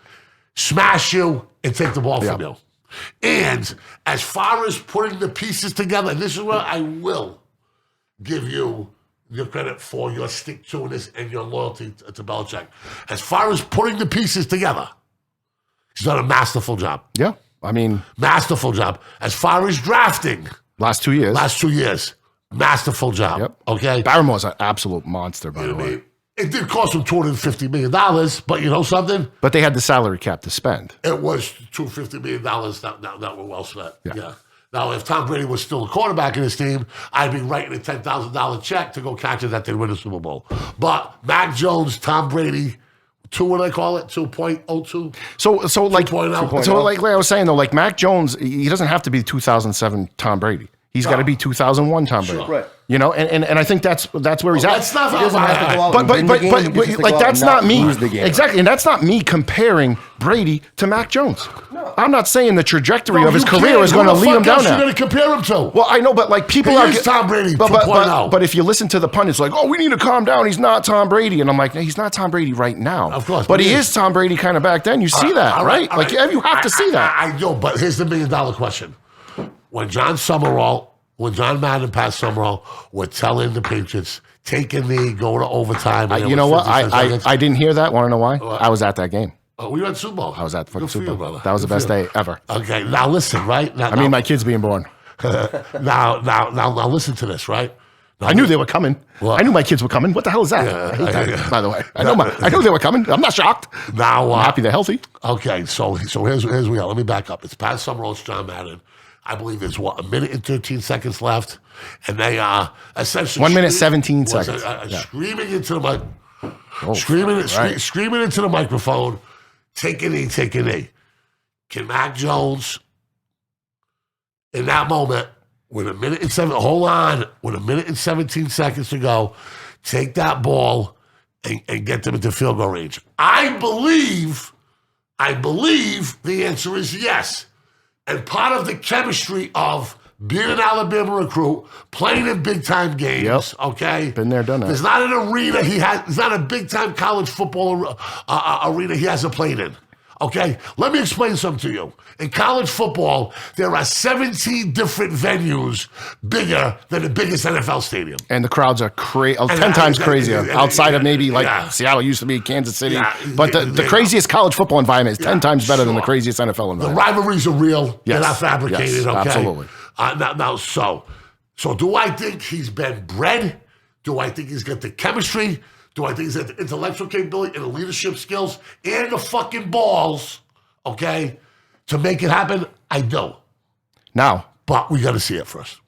smash you, and take the ball from you. And as far as putting the pieces together, and this is where I will give you your credit for your stick-to-itiveness and your loyalty to Belichick. As far as putting the pieces together, he's done a masterful job. Yeah, I mean... Masterful job. As far as drafting... Last 2 years. Masterful job. Yep. Okay? Barrymore's an absolute monster, by the way. It did cost him $250 million, but you know something? But they had the salary cap to spend. It was $250 million that were well spent. Yeah. Now, if Tom Brady was still a quarterback in his team, I'd be writing a $10,000 check to go catch it that they win the Super Bowl. But Mac Jones, Tom Brady, what do they call it? 2.02? So like I was saying, though, like Mac Jones, he doesn't have to be 2007 Tom Brady. He's got to be 2001 Tom Brady. Right. You know, and I think that's where he's at. That's not but that's not me. Exactly, and that's not me comparing Brady to Mac Jones. No. I'm not saying the trajectory of his career is going to lead him down there. You're going to compare him to? Well, I know, but like people are Tom Brady 2.0. But if you listen to the pundits, like, oh, we need to calm down. He's not Tom Brady, and I'm like, no, he's not Tom Brady right now. Of course, but he is Tom Brady kind of back then. You see that, right? Like you have to see that. I know, but here's the $1 million question: when John Madden passed Summerall, were telling the Patriots, take a knee, go to overtime. You know what? I didn't hear that. Want to know why? I was at that game. Oh, we were at Super Bowl. I was at the fucking Super Bowl. That was the best day ever. Okay, now listen, right? Now, my kids being born. now listen to this, right? I knew they were coming. Well, I knew my kids were coming. What the hell is that? I hate that, by the way. I know they were coming. I'm not shocked. Now, I'm happy they're healthy. Okay, so here's we go. Let me back up. It's Pat Summerall, it's John Madden. I believe there's 1 minute and 13 seconds left, and they are essentially 1 minute 17 seconds. Screaming into the screaming into the microphone. Take a knee, take a knee. Can Mac Jones, in that moment, with 1 minute and 17 seconds to go, take that ball and get them into field goal range? I believe the answer is yes. And part of the chemistry of being an Alabama recruit, playing in big-time games, okay? Been there, done that. There's not an arena there's not a big-time college football arena he hasn't played in, okay? Let me explain something to you. In college football, there are 17 different venues bigger than the biggest NFL stadium. And the crowds are 10 times crazier, outside of maybe Seattle used to be, Kansas City. But the craziest college football environment is 10 times better than the craziest NFL environment. The rivalries are real. Yes. They're not fabricated, okay? Absolutely. So do I think he's been bred? Do I think he's got the chemistry? Do I think he's got the intellectual capability and the leadership skills and the fucking balls, okay, to make it happen? I do. Now. But we got to see it first.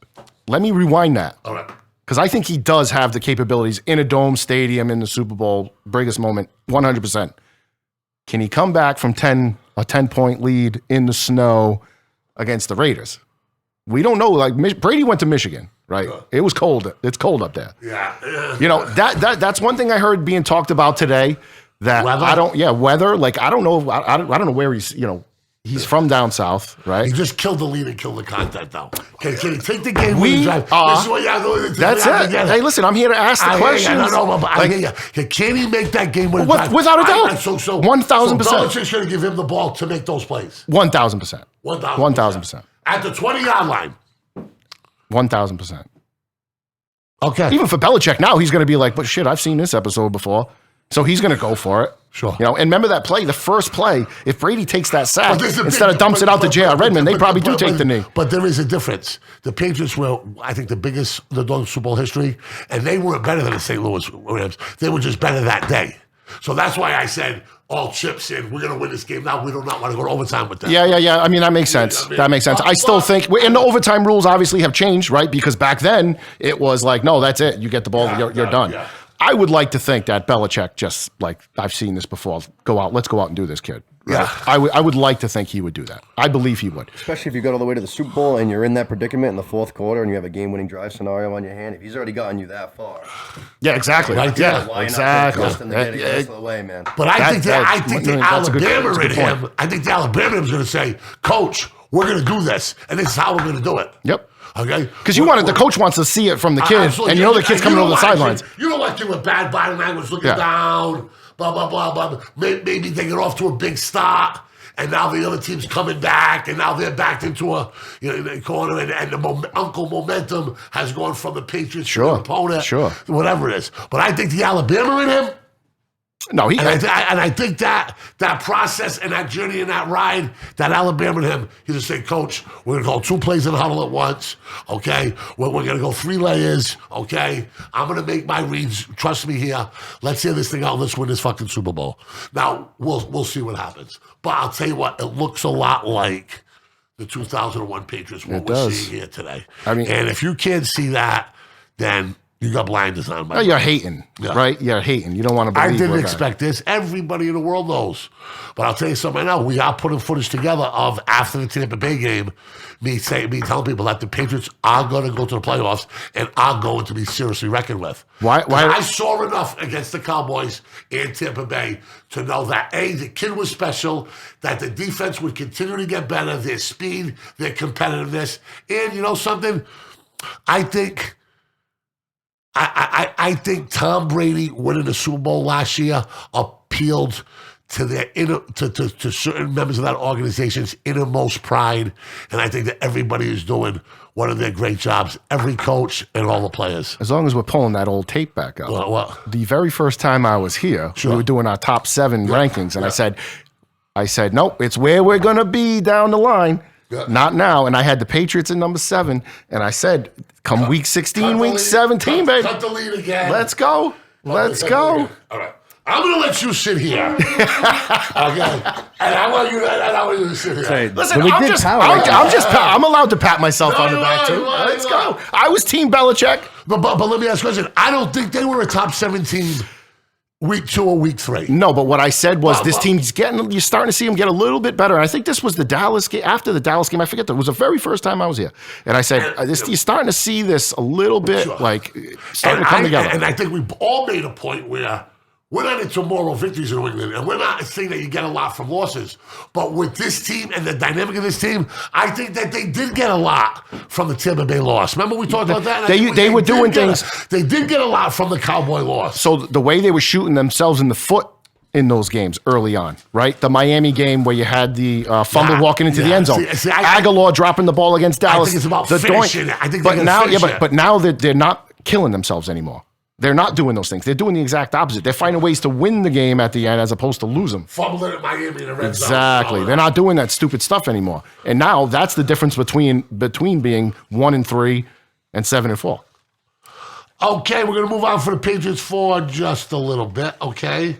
Let me rewind that. All right. Because I think he does have the capabilities in a dome stadium in the Super Bowl, biggest moment, 100%. Can he come back from a 10-point lead in the snow against the Raiders? We don't know. Like Brady went to Michigan, right? It was cold. It's cold up there. Yeah. You know, that's one thing I heard being talked about today. That weather? Weather. Like I don't know. I don't know where he's. You know, he's from down south, right? He just killed the lead and killed the content, though. Can he take the game? This is what that's it. Hey, listen, I'm here to ask the questions. I hear you. Can he make that game winning drive? Without a doubt. 1,000%. So Belichick's going to give him the ball to make those plays. 1,000%. 1,000%. At the 20-yard line. 1,000%. Okay. Even for Belichick now, he's going to be like, but shit, I've seen this episode before. So he's going to go for it. Sure. You know, and remember that play, the first play, if Brady takes that sack instead of dumps it out to J.R. Redmond, they probably do take the knee. But there is a difference. The Patriots were, I think, the biggest in the Super Bowl history, and they weren't better than the St. Louis Rams. They were just better that day. So that's why I said all chips in. We're going to win this game. Now we do not want to go to overtime with them. Yeah. I mean, that makes sense. That makes sense. I still think, and the overtime rules obviously have changed, right? Because back then it was like, no, that's it. You get the ball, you're done. Yeah. I would like to think that Belichick just like, I've seen this before. Let's go out and do this, kid. Right? Yeah. I would like to think he would do that. I believe he would. Especially if you go all the way to the Super Bowl and you're in that predicament in the fourth quarter and you have a game-winning drive scenario on your hand. If he's already gotten you that far, yeah, exactly. Right, yeah, why exactly. Not get it of the way, man. But I think the Alabama in him. Point. I think the Alabama is going to say, "Coach, we're going to do this, and this is how we're going to do it." Yep. Okay. Because the coach wants to see it from the kid, and the kid's coming over the sidelines. You don't like with bad body language, looking down, blah blah blah blah. Maybe they get off to a big start. And now the other team's coming back, and now they're backed into a corner, and the Uncle Momentum has gone from the Patriots to the opponent, whatever it is. But I think the Alabama in him, no, I think that process and that journey and that ride, that Alabama in him, he's just saying, Coach, we're going to call 2 plays in the huddle at once, okay? We're going to go 3 layers, okay? I'm going to make my reads. Trust me here. Let's hear this thing out. Let's win this fucking Super Bowl. Now, we'll see what happens. But I'll tell you what, it looks a lot like the 2001 Patriots, what we're seeing here today. I mean, and if you can't see that, then you got blinders on. You're hating, right? You're hating. You don't want to believe. I didn't expect this. Everybody in the world knows. But I'll tell you something right now. We are putting footage together of after the Tampa Bay game, me telling people that the Patriots are going to go to the playoffs and are going to be seriously reckoned with. Why? I saw enough against the Cowboys and Tampa Bay to know that, A, the kid was special, that the defense would continue to get better, their speed, their competitiveness. And you know something? I think Tom Brady winning the Super Bowl last year appealed to their to certain members of that organization's innermost pride, and I think that everybody is doing one of their great jobs. Every coach and all the players. As long as we're pulling that old tape back up. Well, the very first time I was here, we were doing our top 7 rankings, and I said, nope, it's where we're gonna be down the line. Not now. And I had the Patriots in number 7, and I said, come week 16, week 17, baby. Cut the lead again. Let's go. Let's go. All right. I'm going to let you sit here. Okay. And I want you to sit here. Listen, I'm allowed to pat myself on the back, too. Let's go. I was Team Belichick. But let me ask you a question. I don't think they were a top 7 team week 2 or week 3. No, but what I said was this team's you're starting to see them get a little bit better. And I think this was the Dallas game. After the Dallas game, I forget, it was the very first time I was here. And I said, you're starting to see this a little bit, starting to come together. And I think we all made a point where we're not into moral victories in New England, and we're not saying that you get a lot from losses. But with this team and the dynamic of this team, I think that they did get a lot from the Tampa Bay loss. Remember we talked about that? They were doing things. They did get a lot from the Cowboy loss. So the way they were shooting themselves in the foot in those games early on, right? The Miami game where you had the fumble walking into the end zone. Aguilar dropping the ball against Dallas. I think it's about finishing. I think but now they're not killing themselves anymore. They're not doing those things. They're doing the exact opposite. They're finding ways to win the game at the end as opposed to lose them. Fumbling at Miami in the red zone. Exactly. They're not doing that stupid stuff anymore. And now that's the difference between being 1-3 and 7-4. Okay, we're going to move on for the Patriots for just a little bit, okay?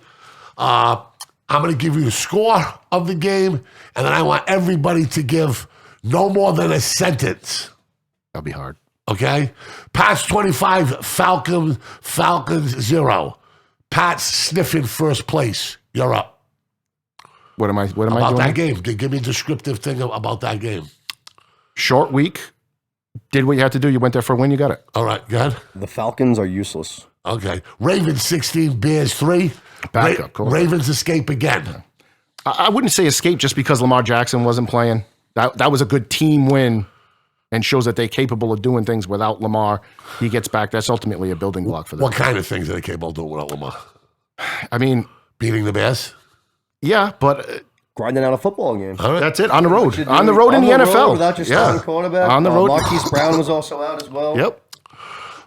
I'm going to give you the score of the game, and then I want everybody to give no more than a sentence. That'll be hard. Okay? Pats 25, Falcons 0. Pats sniffing first place. You're up. What am I doing? About that game. Give me a descriptive thing about that game. Short week. Did what you had to do. You went there for a win. You got it. All right, go ahead. The Falcons are useless. Okay. Ravens 16, Bears 3. Backup. Cool. Ravens escape again. I wouldn't say escape just because Lamar Jackson wasn't playing. That was a good team win. And shows that they're capable of doing things without Lamar. He gets back. That's ultimately a building block for them. What kind of things are they capable of doing without Lamar? I mean, beating the Bears? Yeah, but grinding out a football game. Right. That's it. On the road. On the road in the NFL. Without your starting quarterback. On the road. Marquise Brown was also out as well. Yep.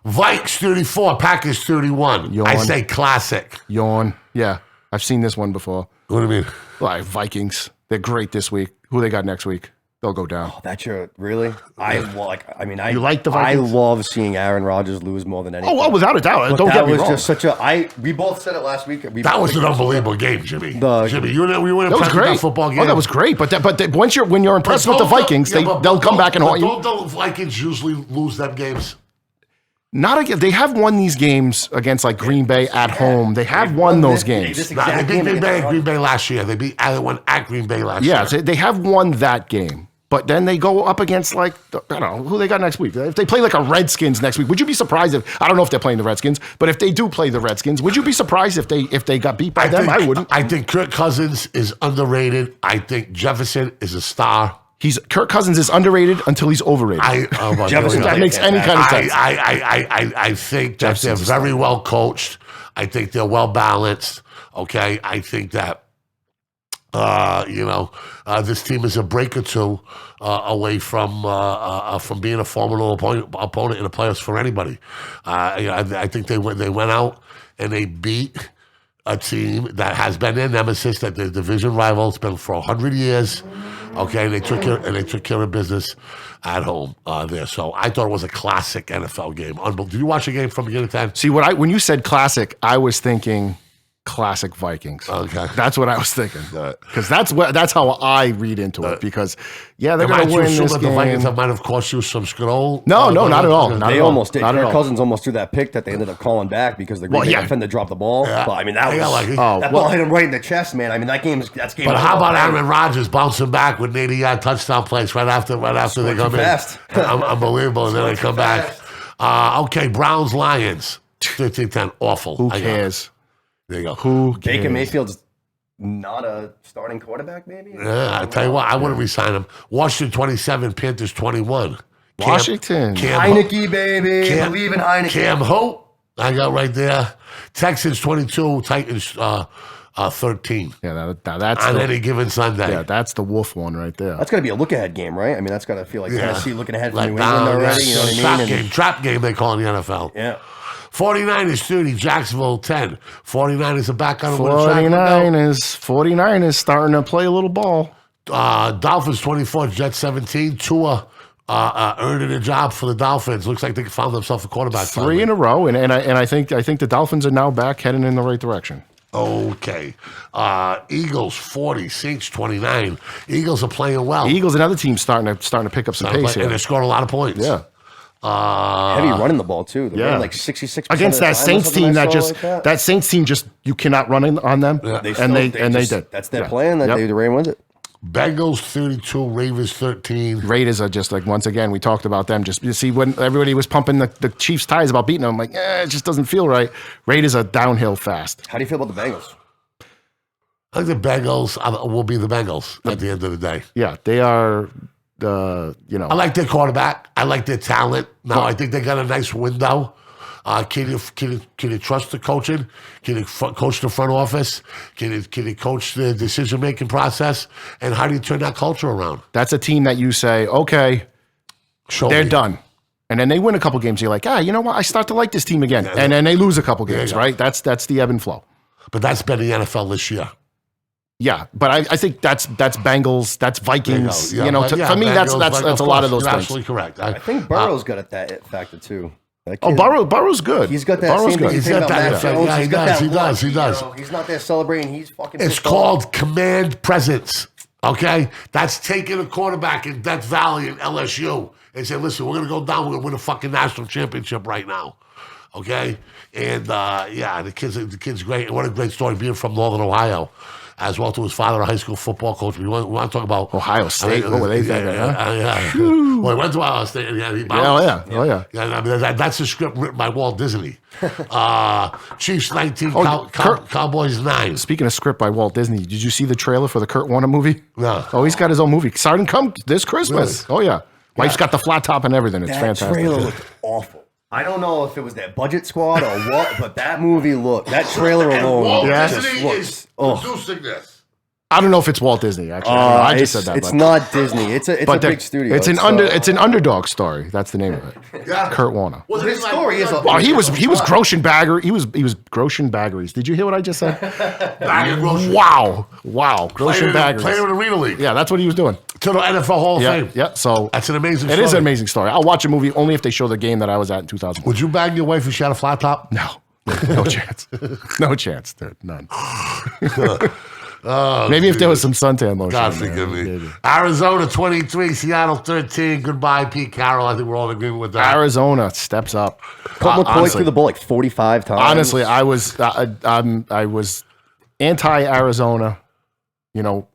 Vikes 34, Packers 31. Yawn. I say classic. Yawn. Yeah. I've seen this one before. What do you mean? Like Vikings. They're great this week. Who they got next week? they'll go down. Oh, that's your really? I You like the Vikings? I love seeing Aaron Rodgers lose more than anything. Oh, without a doubt. But Don't get me wrong. That was just such a. We both said it last week. That was an unbelievable game, Jimmy. Jimmy, you were That was impressed with great. that football game. Oh, that was great. But when you're impressed with the Vikings, they'll come back and haunt you. Don't the Vikings usually lose them games? Not again. They have won these games against like Green Bay at home. They have won those games. They beat Green Bay last year. They won at Green Bay last year. Yeah, they have won that game. But then they go up against I don't know, who they got next week. If they play like a Redskins next week, would you be surprised if, I don't know if they're playing the Redskins, but if they do play the Redskins, would you be surprised if they got beat by them? I wouldn't. I think Kirk Cousins is underrated. I think Jefferson is a star. Kirk Cousins is underrated until he's overrated. Jefferson, that makes any kind of sense. I think that they're very well coached. I think they're well balanced. Okay, I think that this team is a break or two away from being a formidable opponent in the playoffs for anybody. I think they went out and they beat a team that has been their nemesis, that their division rival. It's been for 100 years. Okay, they took care of business at home there. So I thought it was a classic NFL game. Did you watch the game from beginning to end? See, when you said classic, I was thinking classic Vikings. Okay, that's what I was thinking. Because that's how I read into it. Because they're going to win this game. The Vikings might have cost you some scroll. No, not at all. They almost did. Kirk Cousins almost threw that pick that they ended up calling back because the Green Bay defender dropped the ball. Yeah. But I mean, that ball hit him right in the chest, man. I mean, that's game. But how about Aaron Rodgers bouncing back with an 80-yard touchdown plays right after they come in? Unbelievable, and then they come back. Okay, Browns Lions 13-10, awful. Who cares? There you go. Baker Mayfield's not a starting quarterback, maybe? Yeah, I tell you what, I wouldn't resign him. Washington 27, Panthers 21. Washington. Heineke, baby. Believe in Heineke. Cam Hope, I got right there. Texans 22, Titans 13. Yeah, that's on any given Sunday. Yeah, that's the wolf one right there. That's got to be a look-ahead game, right? I mean, that's got to feel like Tennessee looking ahead for New England already. You know what I mean? Trap game, they call in the NFL. Yeah. 49ers 30, Jacksonville 10. 49ers are back on the 49ers starting to play a little ball. Dolphins 24, Jets 17. Tua earning a job for the Dolphins. Looks like they found themselves a quarterback. 3 in a row, and I think the Dolphins are now back heading in the right direction. Okay. Eagles 40, Saints 29. Eagles are playing well. Eagles, another team starting to pick up some pace here. And they're scoring a lot of points. Yeah. Heavy running the ball too. They're like 66% against that Saints team. That Saints team you cannot run on them. Yeah. They did. That's their plan. That the Ray wins it. Bengals 32, Ravens 13. Raiders are just once again, we talked about them. Just you see when everybody was pumping the Chiefs' tires about beating them, I'm like, it just doesn't feel right. Raiders are downhill fast. How do you feel about the Bengals? I think the Bengals will be the Bengals at the end of the day. Yeah, they are. I like their quarterback. I like their talent. Now I think they got a nice window. Can you trust the coaching? Can you coach the front office? Can you coach the decision-making process? And how do you turn that culture around? That's a team that you say, okay, they're done. And then they win a couple games. You're like, you know what? I start to like this team again. And then they lose a couple games, right? That's the ebb and flow. But that's been the NFL this year. Yeah, but I think that's Bengals, that's Vikings. For me, Bengals, that's a lot of those things. Absolutely correct. I think Burrow's got at that factor too. Burrow's good. He's got that Burrow's same good. thing. He's got that. Yeah, he does. He does. He's not there celebrating. He's fucking. It's called command presence. Okay, that's taking a quarterback in Death Valley in LSU and saying, "Listen, we're gonna go down. We're gonna win a fucking national championship right now." Okay, and the kid's great. And what a great story being from Northern Ohio. As well to his father, a high school football coach. We want to talk about Ohio State. What were they thinking? Yeah. Well, he went to Ohio State. Yeah. That's a script written by Walt Disney. Chiefs 19, Cowboys 9. Speaking of script by Walt Disney, did you see the trailer for the Kurt Warner movie? No. Oh, he's got his own movie. Starting come this Christmas. Really? Oh yeah. Wife's got the flat top and everything. It's fantastic. That trailer looked awful. I don't know if it was that budget squad or what, but that trailer alone Walt Disney is producing this. I don't know if it's Walt Disney, actually. I just said that. It's not Disney. It's a big studio. It's an underdog story. That's the name of it. Yeah. Kurt Warner. Well, His story is. He was grossing bagger. He was grossing baggeries. Did you hear what I just said? Wow. Grossing baggeries. Playing in the Arena League. Yeah, that's what he was doing. To the NFL Hall of Fame. Yeah. So that's an amazing It story. is an amazing story. I'll watch a movie only if they show the game that I was at in 2000. Would you bang your wife if she had a flat top? No. No chance. No chance, dude. None. Maybe if there was some suntan lotion. God forgive me. Arizona 23, Seattle 13. Goodbye, Pete Carroll. I think we're all in agreement with that. Arizona steps up. Colt McCoy threw the ball like 45 times. Honestly, I was anti-Arizona. You know,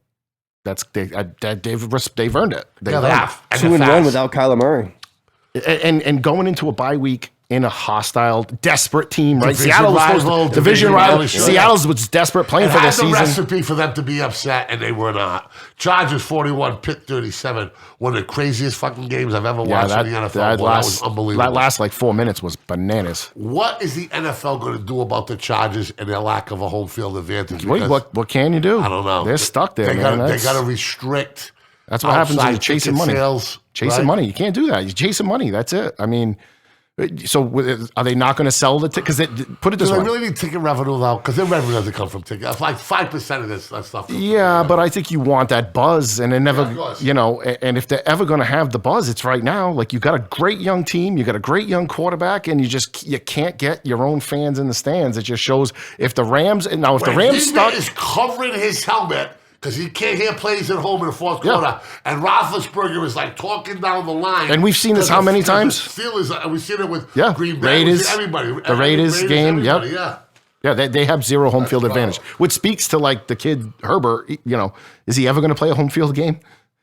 they've earned it. They have 2-1 without Kyler Murray. And going into a bye week in a hostile, desperate team, right? Division rival. Seattle was desperate playing for this season. It had the recipe for them to be upset, and they were not. Chargers 41, Pitt 37. One of the craziest fucking games I've ever watched in the NFL. That was unbelievable. That last like 4 minutes was bananas. What is the NFL going to do about the Chargers and their lack of a home field advantage? What can you do? I don't know. They're stuck there, They got to restrict. That's what happens when you're chasing money. Chasing money. You can't do that. You're chasing money. That's it. I mean, so are they not going to sell the ticket? Because put it this way. Do they really need ticket revenue, though? Because their revenue doesn't come from tickets. Like 5% of this stuff. Yeah, but I think you want that buzz. And they never, and if they're ever going to have the buzz, it's right now. Like, you got a great young team. You got a great young quarterback. And you can't get your own fans in the stands. It just shows if the Rams start. Is covering his helmet. Because he can't hear plays at home in the fourth quarter. And Roethlisberger is like talking down the line. And we've seen this how many times? Steelers, we've seen it with Green Bay. Raiders, everybody. The Raiders game, Yeah. Yeah, they have zero home field advantage, which speaks to like the kid Herbert. Is he ever going to play a home field game?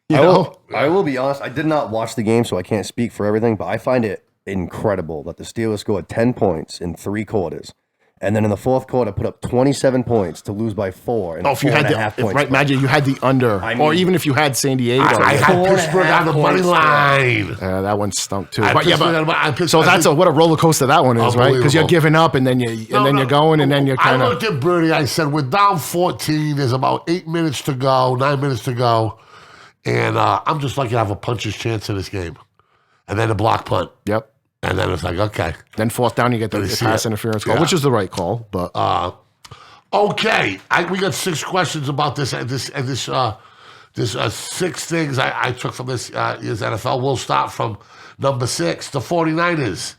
I will be honest. I did not watch the game, so I can't speak for everything. But I find it incredible that the Steelers scored 10 points in 3 quarters. And then in the fourth quarter, put up 27 points to lose by 4. If you had imagine you had the under, or even if you had San Diego. I had Pittsburgh on the money line. That one stunk too. So that's what a roller coaster that one is, right? Because you're giving up, and then you're going, and then you're kind of. I looked at Bernie. I said, we're down 14. There's about 9 minutes to go, and I'm just lucky to have a puncher's chance in this game, and then a block punt. Yep. And then it's like, okay. Then fourth down, you get the pass interference call, which is the right call. But okay, we got 6 questions about this 6 things I took from this year's NFL. We'll start from number 6, the 49ers.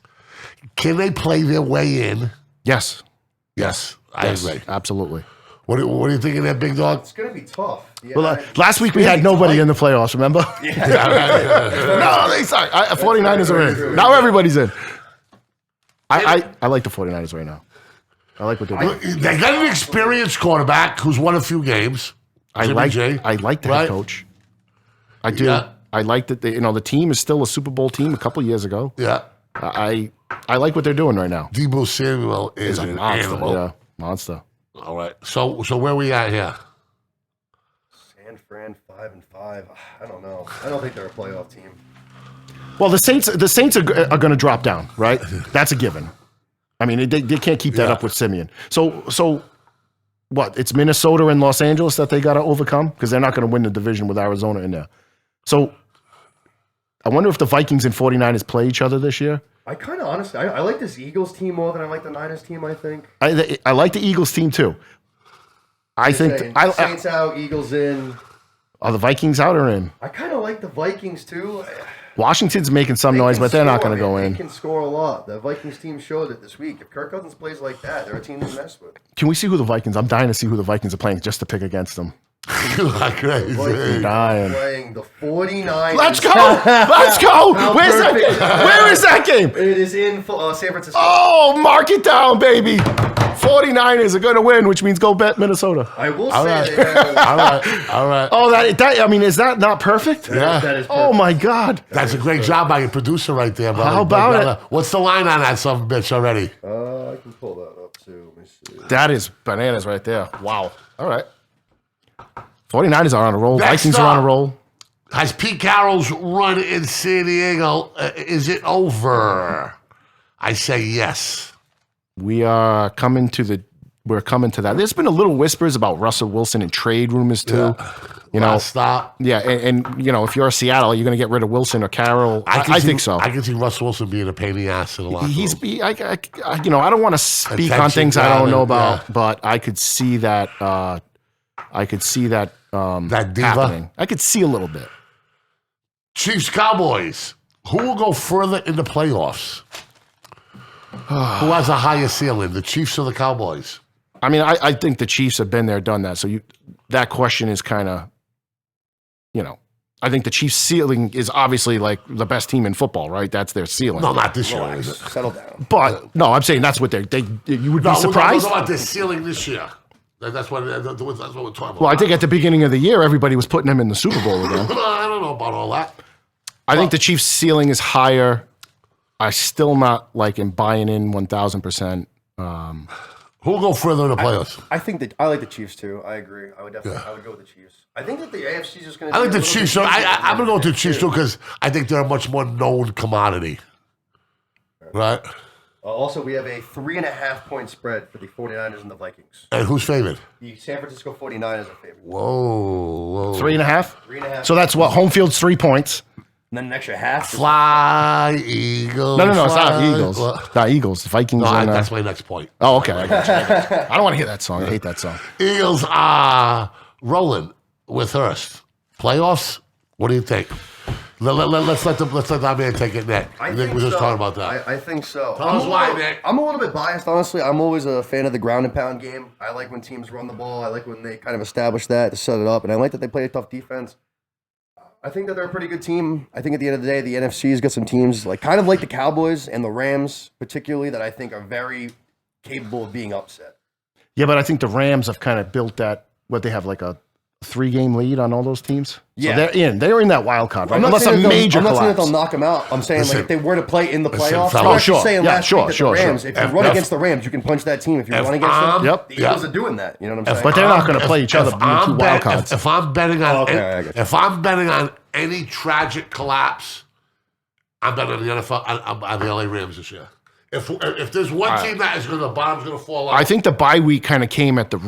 Can they play their way in? Yes. I agree. Absolutely. What are you thinking there, big dog? It's going to be tough. Yeah, well, last week we had nobody in the playoffs, remember? No, they suck. 49ers are in. Now everybody's in. I like the 49ers right now. I like what they're doing. They got an experienced quarterback who's won a few games. I like the head coach. I do. Yeah. I like that the team is still a Super Bowl team a couple years ago. Yeah. I like what they're doing right now. Deebo Samuel is an monster. animal. Yeah, monster. All right. So where we at here? San Fran 5-5. I don't know. I don't think they're a playoff team. Well, the Saints are going to drop down, right? That's a given. I mean, they can't keep that up with Simeon. So what? It's Minnesota and Los Angeles that they got to overcome because they're not going to win the division with Arizona in there. So I wonder if the Vikings and 49ers play each other this year. I kind of honestly, I like this Eagles team more than I like the Niners team. I think I like the Eagles team too. Saints out, Eagles in. Are the Vikings out or in? I kind of like the Vikings too. Washington's making some noise, but they're not going to go in. They can score a lot. The Vikings team showed it this week. If Kirk Cousins plays like that, they're a team to mess with. Can we see who the Vikings? I'm dying to see who the Vikings are playing just to pick against them. Like crazy. Playing the 49ers. Let's go! Where's that game? Where is that game? It is in San Francisco. Oh, mark it down, baby. 49ers are going to win, which means go bet Minnesota. I will say that. All right. Oh, I mean, is that not perfect? That is perfect. Oh, my God. That's a great job by your producer right there, brother. How about it? What's the line on that son of a bitch already? I can pull that up, too. Let me see. That is bananas right there. Wow. All right. 49ers are on a roll. Next Vikings are on a roll. Has Pete Carroll's run in San Diego, is it over? I say yes. We are coming to the we're coming to that. There's been a little whispers about Russell Wilson and trade rumors too. You know, stop. Yeah, and you know, if you're Seattle, you're going to get rid of Wilson or Carroll. I think so. I can see Russell Wilson being a pain in the ass in the locker room. You know, I don't want to speak on things I don't know about, but I could see that. That diva? happening. I could see a little bit. Chiefs Cowboys. Who will go further in the playoffs? Who has a higher ceiling, the Chiefs or the Cowboys? I mean, I think the Chiefs have been there, done that. So that question is kind of, you know, I think the Chiefs' ceiling is obviously like the best team in football, right? That's their ceiling. No, not this year. Relax. Settle down. But no, I'm saying that's what you would be surprised. No, about their ceiling this year. That's what we're talking about. Well, I think at the beginning of the year, everybody was putting them in the Super Bowl again. I don't know about all that. I think the Chiefs' ceiling is higher. I still not like buying in 1,000%. Who will go further in the playoffs? I think that I like the Chiefs too. I agree. I would definitely. I would go with the Chiefs. I think that the AFC is just going to. I think the Chiefs. I'm going to go with the Chiefs too because I think they're a much more known commodity. Right. Also, we have a 3.5-point spread for the 49ers and the Vikings. And who's favored? The San Francisco 49ers are favored. Whoa. 3.5? 3.5. So that's what? Home field's 3 points. And then an extra half. Fly, Eagles. No, it's not fly. Eagles. Not Eagles. The Vikings. No, and, that's my next point. Oh, okay. I got you. I don't want to hear that song. I hate that song. Eagles are rolling with Hurst. Playoffs? What do you think? Let's let that man take it next. I think we're just talking about that. I think so. Tell us why, Nick. I'm a little bit biased, honestly. I'm always a fan of the ground and pound game. I like when teams run the ball. I like when they kind of establish that to set it up. And I like that they play a tough defense. I think that they're a pretty good team. I think at the end of the day, the NFC's got some teams kind of like the Cowboys and the Rams, particularly, that I think are very capable of being upset. Yeah, but I think the Rams have kind of built that. What they have like a 3-game lead on all those teams. Yeah, so they're in that wild card, right? Unless a major I'm not saying that collapse. they'll knock them out. I'm saying if they were to play in the playoffs. fellas. I'm actually saying last week that the Rams. Sure. If you run against the Rams, you can punch that team. If you run against them, the Eagles are doing that. You know what I'm saying? But they're not going to play each other. Two wild cards. If I'm betting on, if I'm betting on any tragic collapse, I'm betting on the NFL. On the LA Rams this year. If there's one team that is going to, the bottom's going to fall off. I think the bye week kind of came at the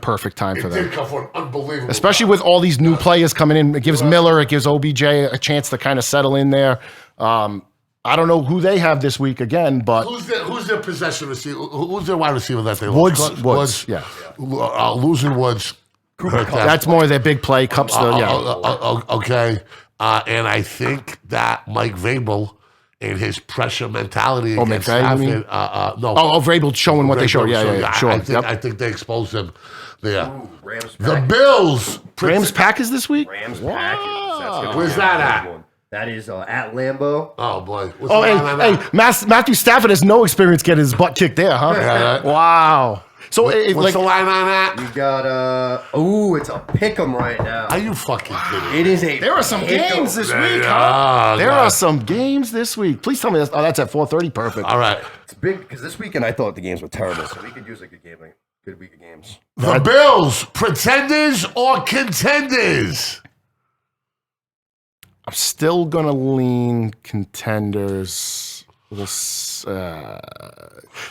perfect time for them. It did come for an unbelievable. Especially with all these new players coming in. It gives Miller, it gives OBJ a chance to kind of settle in there. I don't know who they have this week again, but who's their possession receiver? Who's their wide receiver that they lost? Woods. Yeah. Losing Woods. That's more their big play. Cups. Okay. And I think that Mike Vrabel and his pressure mentality against Stafford. Vrabel showing what they showed. Yeah, sure. I think they exposed him there. Ooh, Rams. The Bills. Rams Packers this week? Rams Packers. Where's that at? That is at Lambeau. Oh, boy. Hey, Matthew Stafford has no experience getting his butt kicked there, huh? Yeah. Wow. So what's the line on that? You got it's a pick'em right now. Are you fucking kidding? It is a. There are some games this week, huh? There are some games this week. Please tell me that's at 4:30. Perfect. All right. It's big because this weekend I thought the games were terrible, so we could use a good week of games. The Bills, pretenders or contenders? I'm still gonna lean contenders.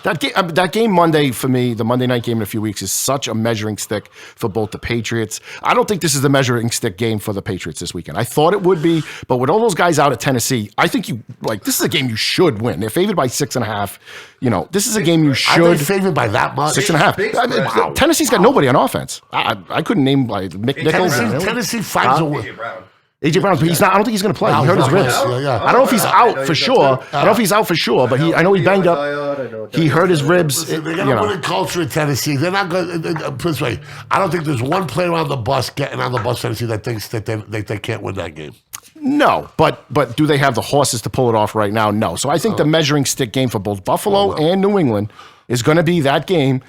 That game Monday for me, the Monday night game in a few weeks, is such a measuring stick for both the Patriots. I don't think this is the measuring stick game for the Patriots this weekend. I thought it would be, but with all those guys out at Tennessee, I think this is a game you should win. They're favored by 6.5. This is a game you should. Are they favored by that much? 6.5. Wow. Tennessee's got nobody on offense. I couldn't name like Mick Nichols. Tennessee finds a way. AJ Brown, but he's not. I don't think he's going to play. He hurt his ribs. I don't know if he's out for sure. I don't know if he's out for sure, but I know he banged up. He hurt his ribs. Listen, they got a winning culture in Tennessee. They're not going. Put this way, I don't think there's one player on the bus getting on the bus Tennessee that thinks that they can't win that game. No, but do they have the horses to pull it off right now? No. So I think the measuring stick game for both Buffalo and New England is going to be that game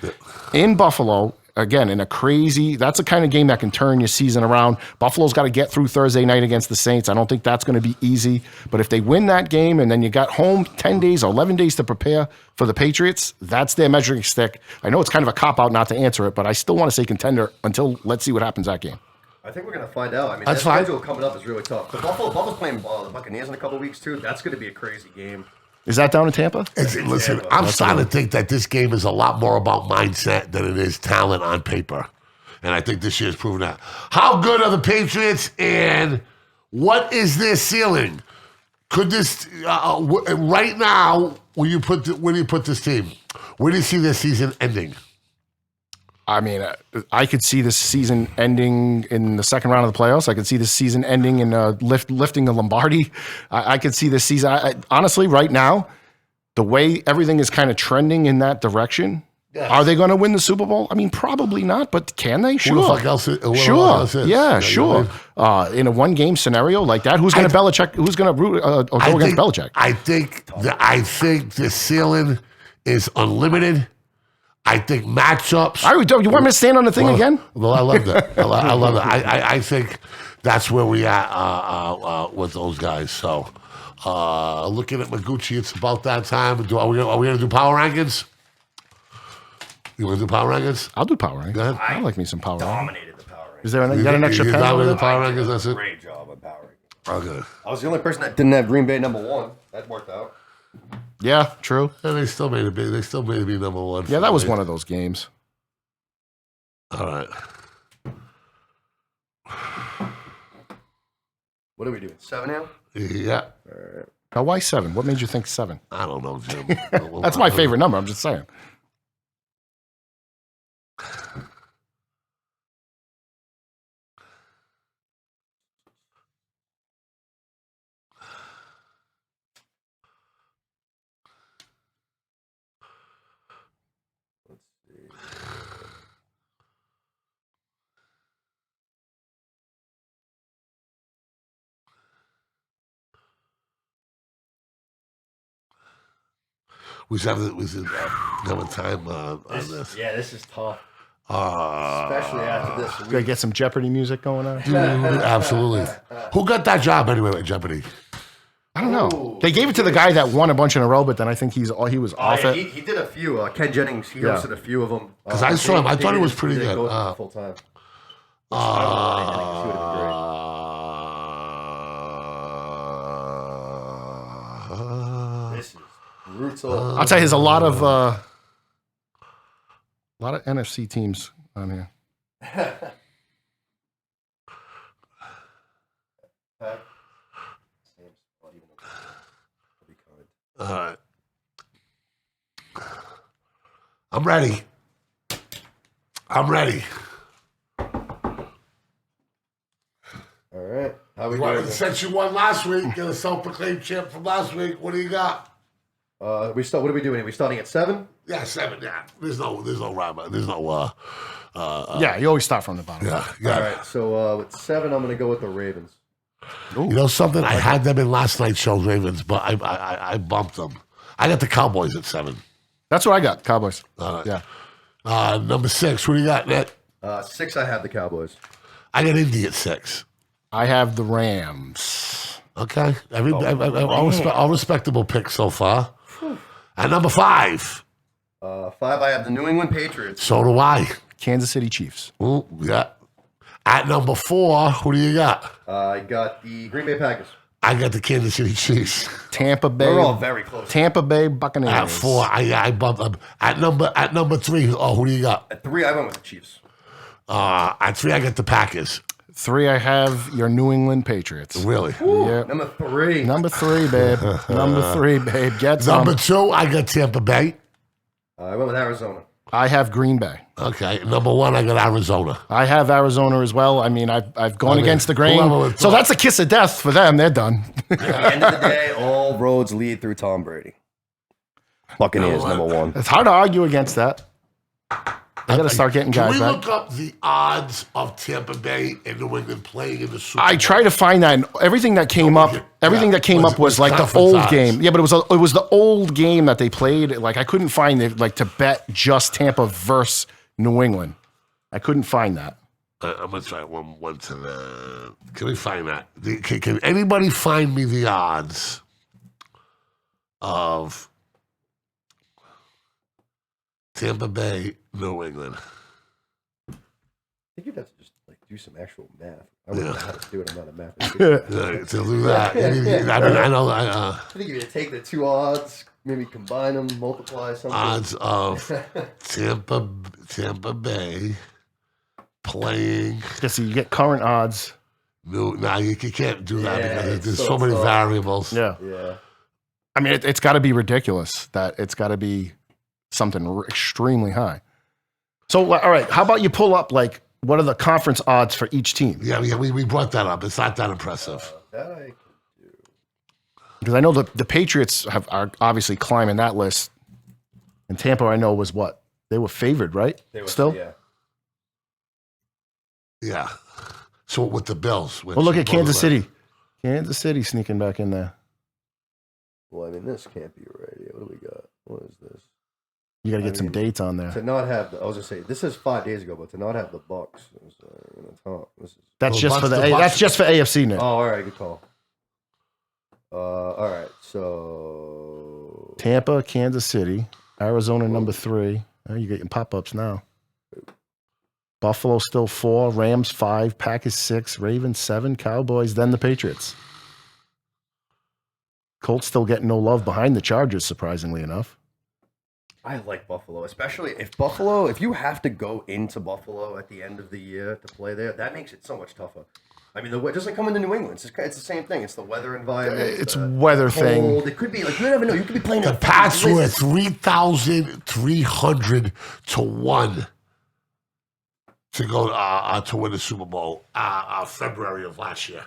in Buffalo. Again, that's a kind of game that can turn your season around. Buffalo's got to get through Thursday night against the Saints. I don't think that's going to be easy. But if they win that game and then you got home 10 days or 11 days to prepare for the Patriots, that's their measuring stick. I know it's kind of a cop-out not to answer it, but I still want to say contender until let's see what happens that game. I think we're going to find out. I mean, that's that schedule coming up is really tough. The Buffalo's playing the Buccaneers in a couple weeks, too. That's going to be a crazy game. Is that down in Tampa? Listen, I'm starting to think that this game is a lot more about mindset than it is talent on paper. And I think this year's proven that. How good are the Patriots, and what is their ceiling? Could this, right now, where do you put this team? Where do you see this season ending? I mean, I could see this season ending in the second round of the playoffs. I could see this season ending in lifting the Lombardi. I could see this season. Honestly, right now, the way everything is kind of trending in that direction, are they going to win the Super Bowl? I mean, probably not, but can they? Sure. Who the fuck else is? Sure. Yeah, sure. In a one-game scenario like that, who's going to Belichick? Who's going to go against Belichick? I think the ceiling is unlimited. I think matchups. You want me to stand on the thing again? Well, I love that. I love it. I think that's where we at with those guys. So, looking at Magucci, it's about that time. Are we going to do power rankings? You want to do power rankings? I'll do power rankings. Go ahead. I like me some power rankings. Dominated the power rankings. Is there you got an extra You pen? dominated the power rankings. That's it. Great job on power rankings. Okay. I was the only person that didn't have Green Bay #1. That worked out. Yeah, true. And they still made it big. They still made it be #1. Yeah, that was one of those games. All right. What are we doing? 7 now? Yeah. Now, why 7? What made you think 7? I don't know, Jim. That's my favorite number. I'm just saying. We should have a time on this. Yeah, this is tough. Especially after this. Gotta get some Jeopardy music going on. Dude, absolutely. Who got that job anyway at Jeopardy? I don't know. They gave it to the guy that won a bunch in a row, but then I think he was off it. He did a few. Ken Jennings, he hosted a few of them. Because I saw him. I thought he was pretty good. Full time. This is brutal. I'll tell you, there's a lot of NFC teams on here. All right. I'm ready. All right. How we doing? Since you won last week, get a self-proclaimed champ from last week. What do you got? What are we doing? Are we starting at 7? Yeah, 7. Yeah, there's no rhyme. There's no. Yeah, you always start from the bottom. Yeah. All right. So with 7, I'm going to go with the Ravens. You know something? I had them in last night's show, Ravens, but I bumped them. I got the Cowboys at 7. That's what I got. Cowboys. Yeah. Number 6. What do you got, Ned? 6, I have the Cowboys. I got Indy at 6. I have the Rams. Okay. All respectable picks so far. At number 5. 5, I have the New England Patriots. So do I. Kansas City Chiefs. Ooh, yeah. At number 4, who do you got? I got the Green Bay Packers. I got the Kansas City Chiefs. Tampa Bay. We're all very close. Tampa Bay Buccaneers. At 4, I bumped them. At number 3, who do you got? At 3, I went with the Chiefs. At 3, I got the Packers. 3, I have your New England Patriots. Really? Yeah. Number 3. Number 3, babe. Number 3, babe. Get some. Number 2, I got Tampa Bay. I went with Arizona. I have Green Bay. Okay. Number 1, I got Arizona. I have Arizona as well. I mean, I've gone against the grain. So that's a kiss of death for them. They're done. At the end of the day, all roads lead through Tom Brady. Buccaneers, number 1. It's hard to argue against that. I got to start getting guys Can we back. look up the odds of Tampa Bay and New England playing in the Super Bowl? I tried to find that, and everything that came up was like the conference old odds. game. Yeah, but it was the old game that they played. Like I couldn't find it, like to bet just Tampa versus New England. I couldn't find that. I'm gonna try one to the. Can we find that? Can anybody find me the odds of Tampa Bay, New England? I think you'd have to just do some actual math. I wouldn't know how to do it. I'm not a mathematician. To do that. I know. I think you take the two odds, maybe combine them, multiply something. Odds of Tampa Bay playing. Yeah, so you get current odds. No, you can't do that because there's so so many tough. variables. Yeah. Yeah. I mean, it's got to be ridiculous. That it's got to be something extremely high. So, all right, how about you pull up, like, what are the conference odds for each team? Yeah, we brought that up. It's not that impressive. That I can do. Because I know the Patriots are obviously climbing that list. And Tampa, I know, was what? They were favored, right? They were, Still? Yeah. Yeah. So with the Bills. Well, look at Kansas City. Kansas City sneaking back in there. Well, I mean, this can't be right. What do we got? What is this? You got to get some dates on there. To not have, I was gonna say, this is 5 days ago, but to not have the Bucks is in the top. That's Well, just for the the Bucs- that's just for AFC now. Oh, all right, good call. All right, so Tampa, Kansas City, Arizona number 3. Oh, you're getting pop-ups now. Buffalo still 4, Rams 5, Packers 6, Ravens 7, Cowboys, then the Patriots. Colts still getting no love behind the Chargers, surprisingly enough. I like Buffalo, especially if you have to go into Buffalo at the end of the year to play there, that makes it so much tougher. I mean, just like coming to New England, it's the same thing. It's the weather environment. It's the weather cold. thing. It could be like you never know. You could be playing. The Pats were 3,300 to 1 to go to win the Super Bowl February of last year.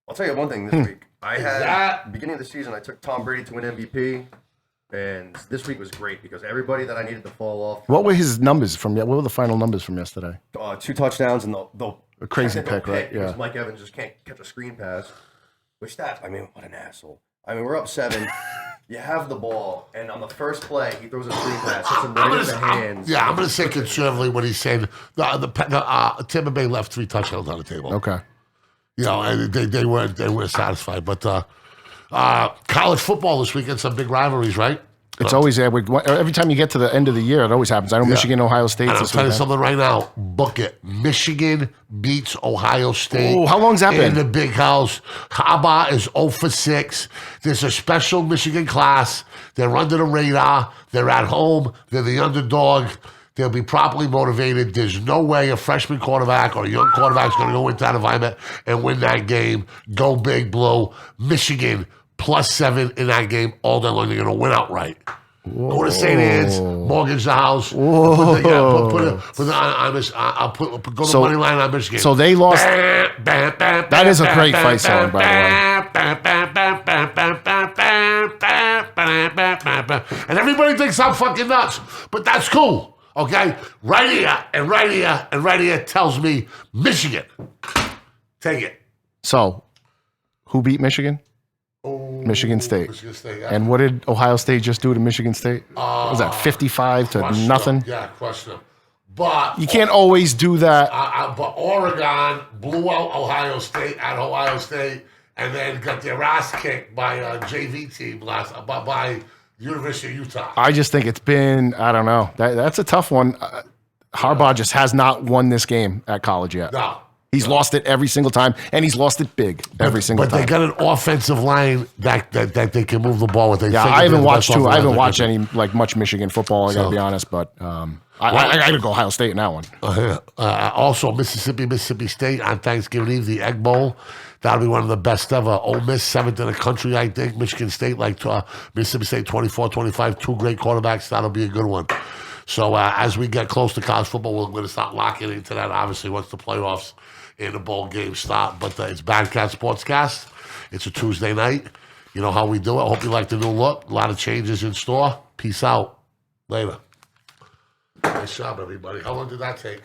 I'll tell you one thing this week. I had beginning of the season. I took Tom Brady to win MVP, and this week was great because everybody that I needed to fall off. What were his numbers from? What were the final numbers from yesterday? 2 touchdowns and the A crazy technical pick, right? because Yeah. Mike Evans just can't catch a screen pass. Which I mean, what an asshole. I mean, we're up 7. You have the ball, and on the first play, he throws a screen pass. Hits him right in the hands. I'm going to say conservatively what he said. Tampa Bay left 3 touchdowns on the table. Okay. You know, and they weren't satisfied. But college football this weekend, some big rivalries, right? It's always every time you get to the end of the year, it always happens. I know Michigan, Ohio State. And I'll tell you something right now. Book it. Michigan beats Ohio State. Oh, how long's that been? In the big house. Harbaugh is 0 for 6. There's a special Michigan class. They're under the radar. They're at home. They're the underdog. They'll be properly motivated. There's no way a freshman quarterback or a young quarterback is going to go into that environment and win that game. Go big, blue. Michigan +7 in that game all day long. They're going to win outright. Go to St. Anne's, mortgage the house. Go to money line on Michigan. So they lost. That is a great fight song, by the way. And everybody thinks I'm fucking nuts, but that's cool. Okay? Right here and right here and right here tells me Michigan. Take it. So, who beat Michigan? Michigan State. Michigan State, yeah. And what did Ohio State just do to Michigan State? What was that 55 to nothing? Them. Yeah, crushed them. But You can't always do that. but Oregon blew out Ohio State at Ohio State, and then got their ass kicked by a JV team by University of Utah. I just think it's been, I don't know. That's a tough one. Harbaugh just has not won this game at college yet. No. He's lost it every single time, and he's lost it big every single But time. they got an offensive line that they can move the ball with. Yeah, I haven't watched any much Michigan football. I got to be honest, but I got to go Ohio State in that one. Also, Mississippi State on Thanksgiving Eve, the Egg Bowl. That'll be one of the best ever. Ole Miss, 7th in the country, I think. Michigan State, Mississippi State, 24-25. 2 great quarterbacks. That'll be a good one. So as we get close to college football, we're going to start locking into that, obviously, once the playoffs and the bowl games start. But it's BadCatz Sportscast. It's a Tuesday night. You know how we do it. Hope you like the new look. A lot of changes in store. Peace out. Later. Nice job, everybody. How long did that take?